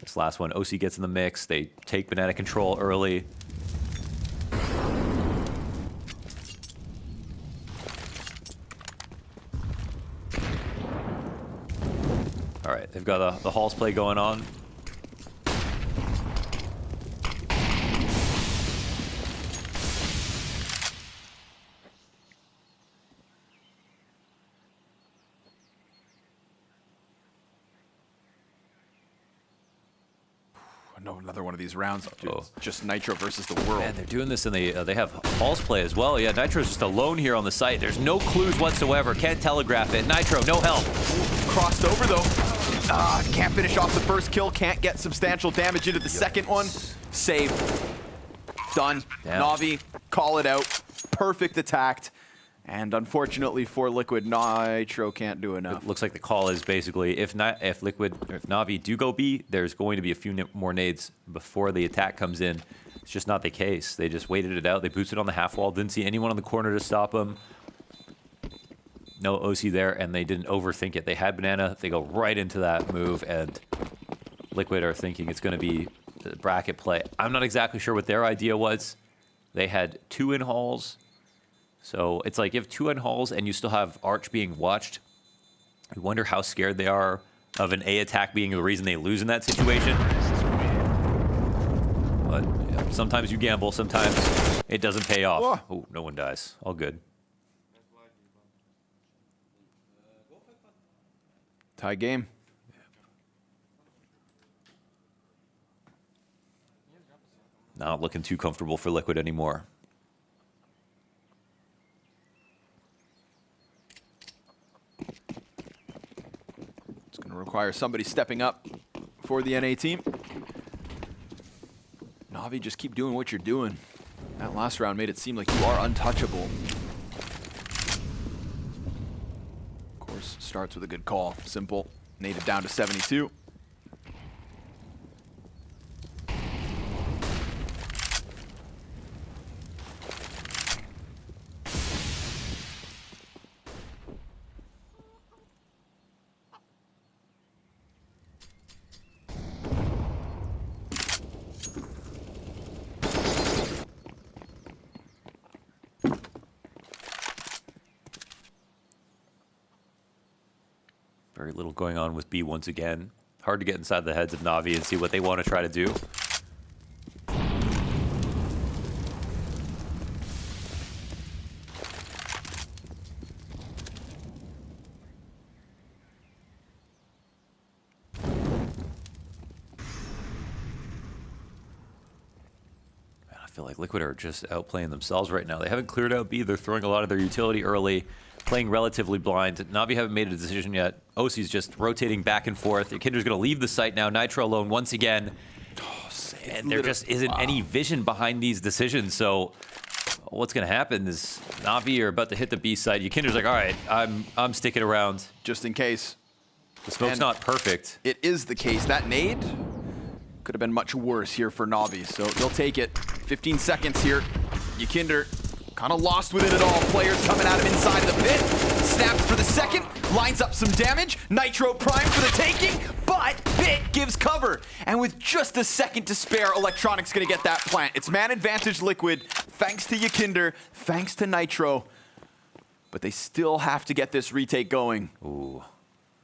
This last one, OC gets in the mix. They take banana control early. All right, they've got the Halls play going on. No, another one of these rounds. Dude, just Nitro versus the world. Man, they're doing this, and they have Halls play as well. Yeah, Nitro's just alone here on the site. There's no clues whatsoever. Can't telegraph it. Nitro, no help. Crossed over, though. Can't finish off the first kill. Can't get substantial damage into the second one. Save. Done. Damn. Navi, call it out. Perfect attacked. And unfortunately for Liquid, Nitro can't do enough. It looks like the call is basically if Navi do go B, there's going to be a few more nades before the attack comes in. It's just not the case. They just waited it out. They boosted on the half wall. Didn't see anyone on the corner to stop them. No OC there, and they didn't overthink it. They had banana. They go right into that move, and Liquid are thinking it's going to be the bracket play. I'm not exactly sure what their idea was. They had 2 in halls. So it's like you have 2 in halls and you still have Arch being watched. I wonder how scared they are of an A attack being the reason they lose in that situation. But yeah, sometimes you gamble, sometimes it doesn't pay off. Oh, no one dies. All good. Tie game. Not looking too comfortable for Liquid anymore. It's going to require somebody stepping up for the NA team. Navi, just keep doing what you're doing. That last round made it seem like you are untouchable. Of course, Starts with a good call. Simple. Native down to 72. Very little going on with B once again. Hard to get inside the heads of Navi and see what they want to try to do. I feel like Liquid are just outplaying themselves right now. They haven't cleared out B. They're throwing a lot of their utility early, playing relatively blind. Navi haven't made a decision yet. OC's just rotating back and forth. Kinder's going to leave the site now. Nitro alone once again. And there just isn't any vision behind these decisions. So what's going to happen is Navi are about to hit the B side. Kinder's like, all right, I'm sticking around. Just in case. The smoke's not perfect. It is the case. That nade could have been much worse here for Navi, so they'll take it. 15 seconds here. Kinder kind of lost with it at all. Players coming at him inside the pit. Snaps for the second. Lines up some damage. Nitro prime for the taking, but Bit gives cover. And with just a second to spare, Electronic's going to get that plant. It's man advantage Liquid, thanks to Kinder, thanks to Nitro. But they still have to get this retake going. Ooh.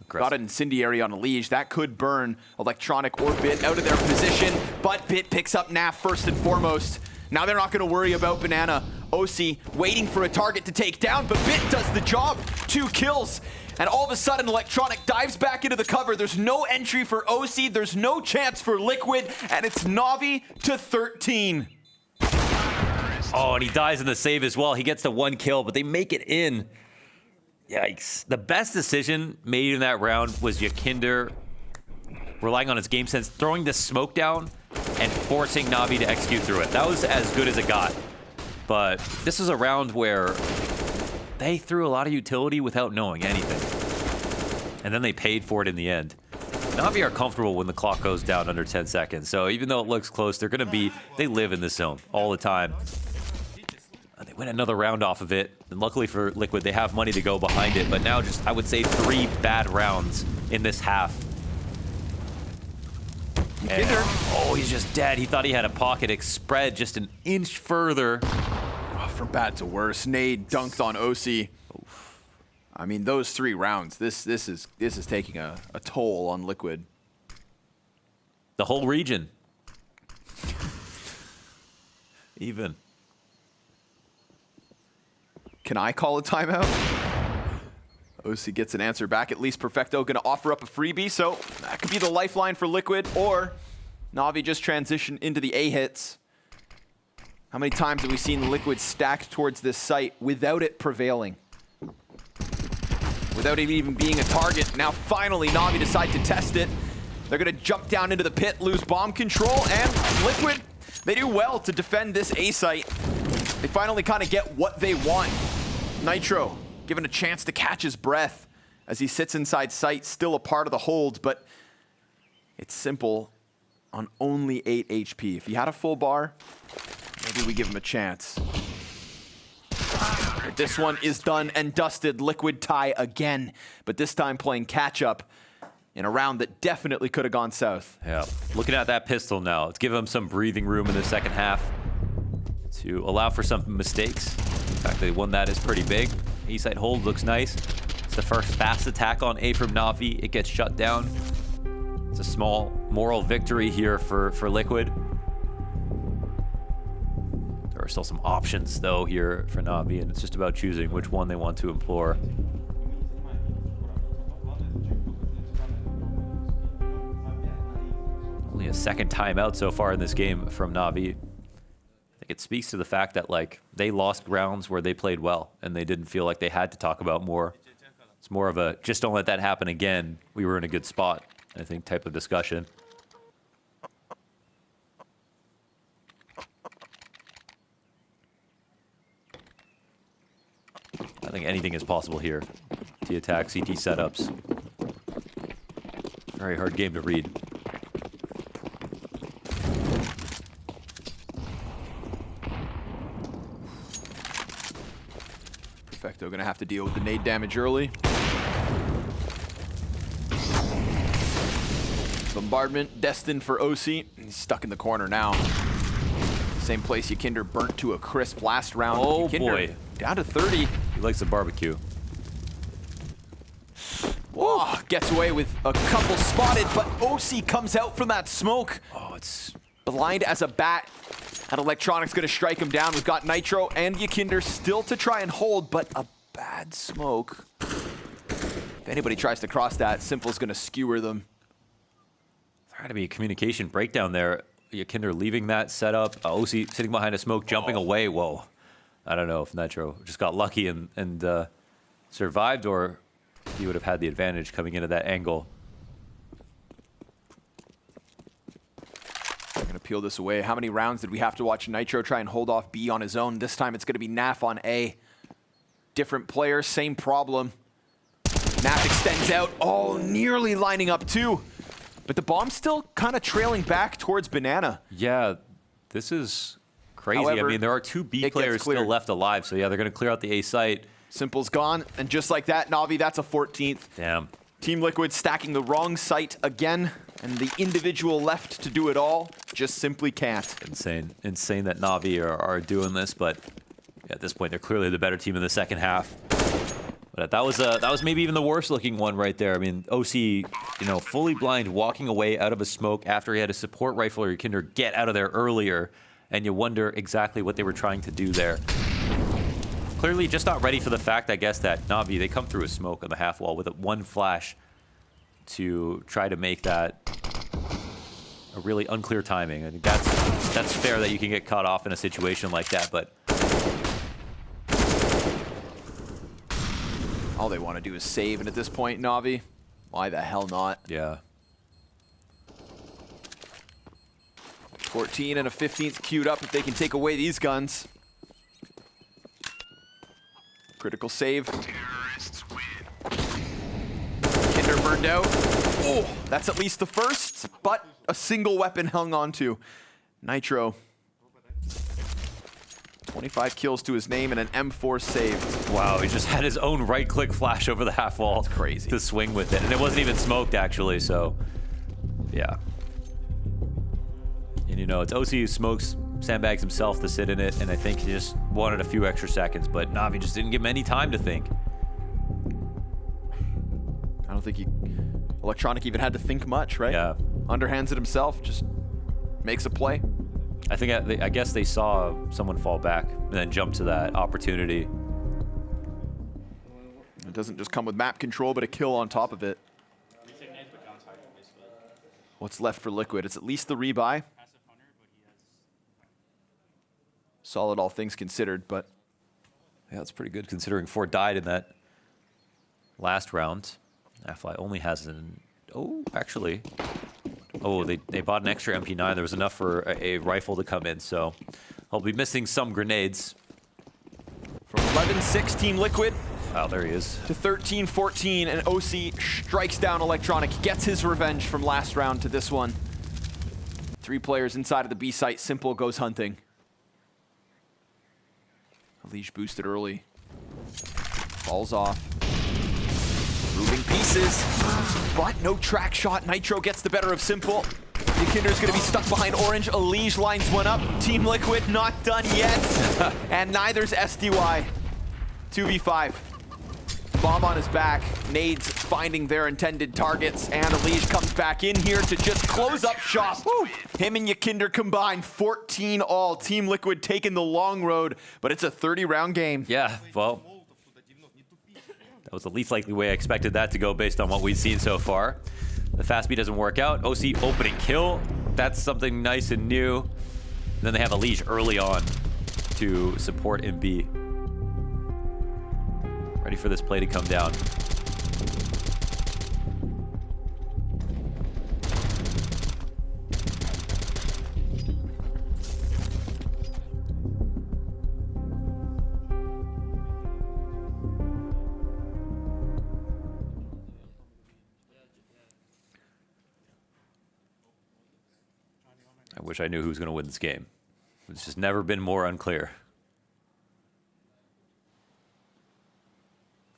Got an incendiary on a Liege. That could burn Electronic or Bit out of their position, but Bit picks up Naf first and foremost. Now they're not going to worry about Banana. OC waiting for a target to take down, but Bit does the job. 2 kills. And all of a sudden, Electronic dives back into the cover. There's no entry for OC. There's no chance for Liquid. And it's Navi to 13. Oh, and he dies in the save as well. He gets the 1 kill, but they make it in. Yikes. The best decision made in that round was Kinder relying on his game sense, throwing the smoke down and forcing Navi to execute through it. That was as good as it got. But this is a round where they threw a lot of utility without knowing anything. And then they paid for it in the end. Navi are comfortable when the clock goes down under 10 seconds. So even though it looks close, they live in this zone all the time. And they win another round off of it. And luckily for Liquid, they have money to go behind it. But now just, I would say, 3 bad rounds in this half. And, oh, he's just dead. He thought he had a pocket. It spread just an inch further. Oh, from bad to worse. Nade dunked on OC. Oof. I mean, those 3 rounds, this is taking a toll on Liquid. The whole region. Even. Can I call a timeout? OC gets an answer back. At least Perfecto going to offer up a freebie, so that could be the lifeline for Liquid, or Navi just transition into the A hits. How many times have we seen Liquid stacked towards this site without it prevailing? Without it even being a target. Now finally Navi decide to test it. They're going to jump down into the pit, lose bomb control, and Liquid, they do well to defend this A site. They finally kind of get what they want. Nitro given a chance to catch his breath as he sits inside sight, still a part of the hold, but it's Simple on only 8 HP. If he had a full bar, maybe we give him a chance. But this one is done and dusted. Liquid tie again, but this time playing catch up in a round that definitely could have gone south. Yeah, looking at that pistol now, let's give him some breathing room in the second half to allow for some mistakes. The fact that they won that is pretty big. A-side hold looks nice. It's the first fast attack on A from Navi. It gets shut down. It's a small moral victory here for Liquid. There are still some options, though, here for Navi, and it's just about choosing which one they want to implore. Only a second timeout so far in this game from Navi. It speaks to the fact that, like, they lost rounds where they played well and they didn't feel like they had to talk about more. It's more of a just don't let that happen again. We were in a good spot, I think, type of discussion. I think anything is possible here. CT attack, CT setups. Very hard game to read. Perfecto gonna have to deal with the nade damage early. Bombardment destined for OC. He's stuck in the corner now. Same place Ykinder burnt to a crisp last round. Oh Ykinder boy. down to 30. He likes the barbecue. Oh, gets away with a couple spotted, but OC comes out from that smoke. Oh, it's Blind as a bat. And Electronic's gonna strike him down. We've got Nitro and Ykinder still to try and hold, but a bad smoke. If anybody tries to cross that, Simple's gonna skewer them. there had to be a communication breakdown there. Ykinder leaving that setup. OC sitting behind a smoke, jumping away. Whoa. I don't know if Nitro just got lucky and survived, or he would have had the advantage coming into that angle. They're gonna peel this away. How many rounds did we have to watch Nitro try and hold off B on his own? This time it's gonna be Naf on A. Different player, same problem. Naf extends out. Oh, nearly lining up too. But the bomb's still kind of trailing back towards Banana. Yeah, this is crazy. However, I mean, there are two B it players gets cleared. still left alive, so yeah, they're going to clear out the A site. Simple's gone, and just like that, Navi, that's a 14th. Damn. Team Liquid stacking the wrong site again, and the individual left to do it all just simply can't. Insane. Insane that Navi are doing this, but yeah, at this point, they're clearly the better team in the second half. But that was maybe even the worst looking one right there. I mean, OC, you know, fully blind, walking away out of a smoke after he had a support rifle or Ykinder get out of there earlier, and you wonder exactly what they were trying to do there. Clearly just not ready for the fact, I guess, that Navi, they come through a smoke on the half wall with one flash to try to make that a really unclear timing. I think that's fair that you can get caught off in a situation like that, but all they want to do is save, and at this point, Navi, why the hell not? yeah. 14 and a 15th queued up if they can take away these guns. Critical save. Kinder burned out. Oh, that's at least the first, but a single weapon hung on to. Nitro. 25 kills to his name and an M4 saved. Wow, he just had his own right-click flash over the half wall. That's crazy. To swing with it, and it wasn't even smoked, actually, so yeah. And you know, it's OC who smokes, sandbags himself to sit in it, and I think he just wanted a few extra seconds, but Navi just didn't give him any time to think. I don't think Electronic even had to think much, right? Yeah. Underhands it himself, just makes a play. I guess they saw someone fall back and then jump to that opportunity. It doesn't just come with map control, but a kill on top of it. What's left for Liquid? It's at least the rebuy. Solid, all things considered, but Yeah, that's pretty good considering 4 died in that last round. Affly only has an... Oh, actually... Oh, they bought an extra MP9. There was enough for a rifle to come in, so I'll be missing some grenades. from 11-6 Team Liquid Oh, there he is. to 13-14, and OC strikes down Electronic, gets his revenge from last round to this one. 3 players inside of the B site. Simple goes hunting. Leash boosted early. Falls off. Moving pieces, but no track shot. Nitro gets the better of Simple. Ykinder's gonna be stuck behind Orange. Elige lines one up. Team Liquid not done yet. And neither's SDY. 2v5. Bomb on his back. Nades finding their intended targets. And Elige comes back in here to just close up shop. Woo. Him and Ykinder combined 14 all. Team Liquid taking the long road, but it's a 30-round game. Yeah, well, that was the least likely way I expected that to go based on what we've seen so far. The fast beat doesn't work out. OC opening kill. That's something nice and new. And then they have Elige early on to support in B. Ready for this play to come down. I wish I knew who was going to win this game. It's just never been more unclear.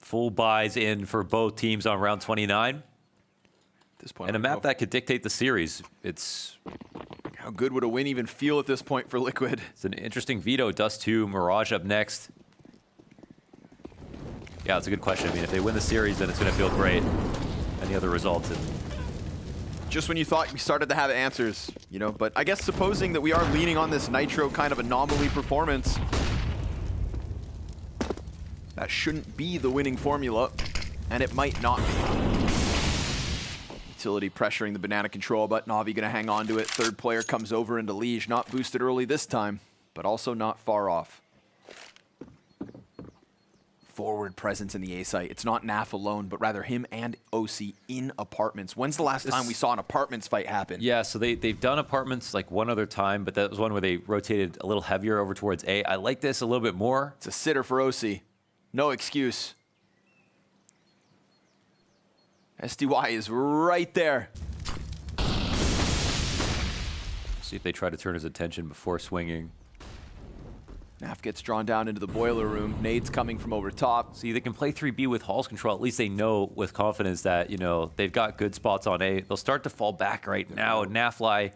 Full buys in for both teams on round 29. At this point, and a map that could dictate the series. It's how good would a win even feel at this point for Liquid? It's an interesting veto. Dust 2, Mirage up next. Yeah, it's a good question. I mean, if they win the series, then it's going to feel great. Any other results? Just when you thought we started to have answers, you know, but I guess supposing that we are leaning on this Nitro kind of anomaly performance, that shouldn't be the winning formula, and it might not be. Utility pressuring the banana control, but Navi gonna hang on to it. Third player comes over into Liege, not boosted early this time, but also not far off. Forward presence in the A site. It's not Naf alone, but rather him and OC in apartments. When's the last time we saw an apartments fight happen? Yeah, so they've done apartments like one other time, but that was one where they rotated a little heavier over towards A. I like this a little bit more. It's a sitter for OC. No excuse. SDY is right there. See if they try to turn his attention before swinging. Naf gets drawn down into the boiler room. Nades coming from over top. See, they can play 3B with Hall's control. At least they know with confidence that, you know, they've got good spots on A. They'll start to fall back right now. Nafly,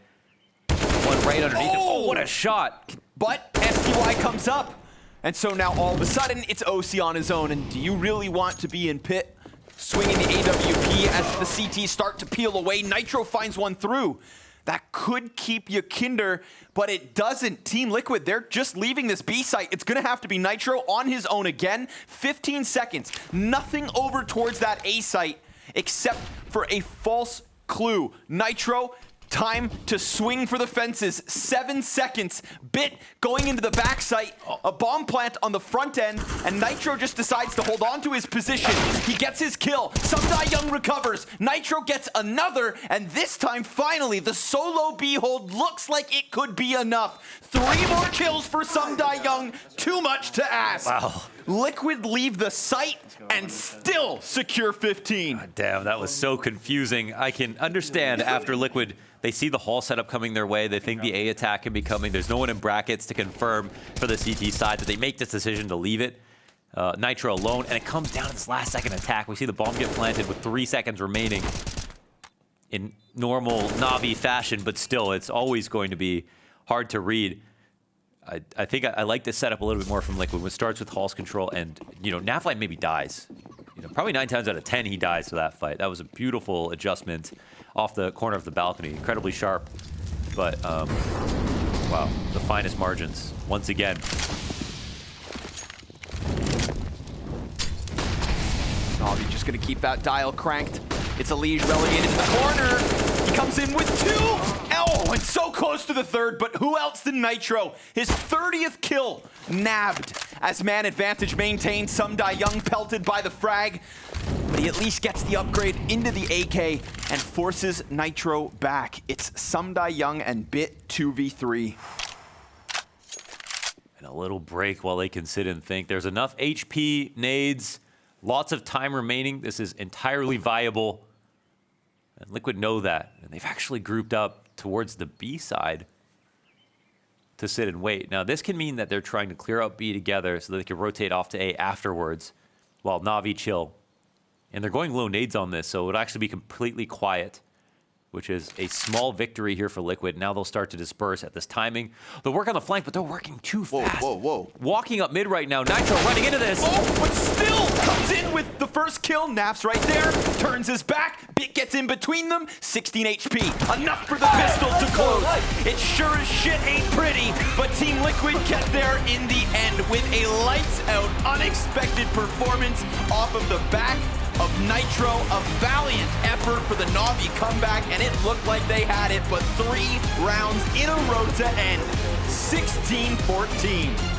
one right underneath him. Oh, what a shot. But SDY comes up. And so now all of a sudden, it's OC on his own. And do you really want to be in pit? Swinging the AWP as the CT start to peel away. Nitro finds one through. That could keep you Kinder, but it doesn't. Team Liquid, they're just leaving this B site. It's gonna have to be Nitro on his own again. 15 seconds, nothing over towards that A site except for a false clue. Nitro, time to swing for the fences. 7 seconds. Bit going into the back site. A bomb plant on the front end, and Nitro just decides to hold on to his position. He gets his kill. Sumdai Young recovers. Nitro gets another, and this time, finally, the solo B hold looks like it could be enough. 3 more kills for Sumdai Young. Too much to ask. Wow. Liquid leave the site and still secure 15. God damn, that was so confusing. I can understand after Liquid, they see the Hall setup coming their way. They think the A attack can be coming. There's no one in brackets to confirm for the CT side that they make this decision to leave it. Nitro alone, and it comes down to this last second attack. We see the bomb get planted with 3 seconds remaining in normal Navi fashion, but still, it's always going to be hard to read. I think I like this setup a little bit more from Liquid. When it starts with Hall's control, and you know, Nafly maybe dies. You know, probably 9 times out of 10 he dies to that fight. That was a beautiful adjustment off the corner of the balcony, incredibly sharp. But wow, the finest margins once again. Navi just gonna keep that dial cranked. It's a Liege relegated to the corner. He comes in with 2. Oh, and so close to the 3rd, but who else than Nitro? His 30th kill nabbed as man advantage maintained. Sumdai Young pelted by the frag, but he at least gets the upgrade into the AK and forces Nitro back. It's Sumdai Young and Bit 2v3. And a little break while they can sit and think. There's enough HP, nades, lots of time remaining. This is entirely viable. And Liquid know that. And they've actually grouped up towards the B side to sit and wait. Now, this can mean that they're trying to clear out B together so that they can rotate off to A afterwards while Navi chill. And they're going low nades on this, so it would actually be completely quiet, which is a small victory here for Liquid. Now they'll start to disperse at this timing. They'll work on the flank, but they're working too fast. Whoa. Walking up mid right now. Nitro running into this. Oh, but still comes in with the first kill. Naf's right there, turns his back. Bit gets in between them. 16 HP, enough for the pistol to close. It sure as shit ain't pretty, but Team Liquid get there in the end with a lights out, unexpected performance off of the back of Nitro. A valiant effort for the Navi comeback, and it looked like they had it, but 3 rounds in a row to end. 16-14.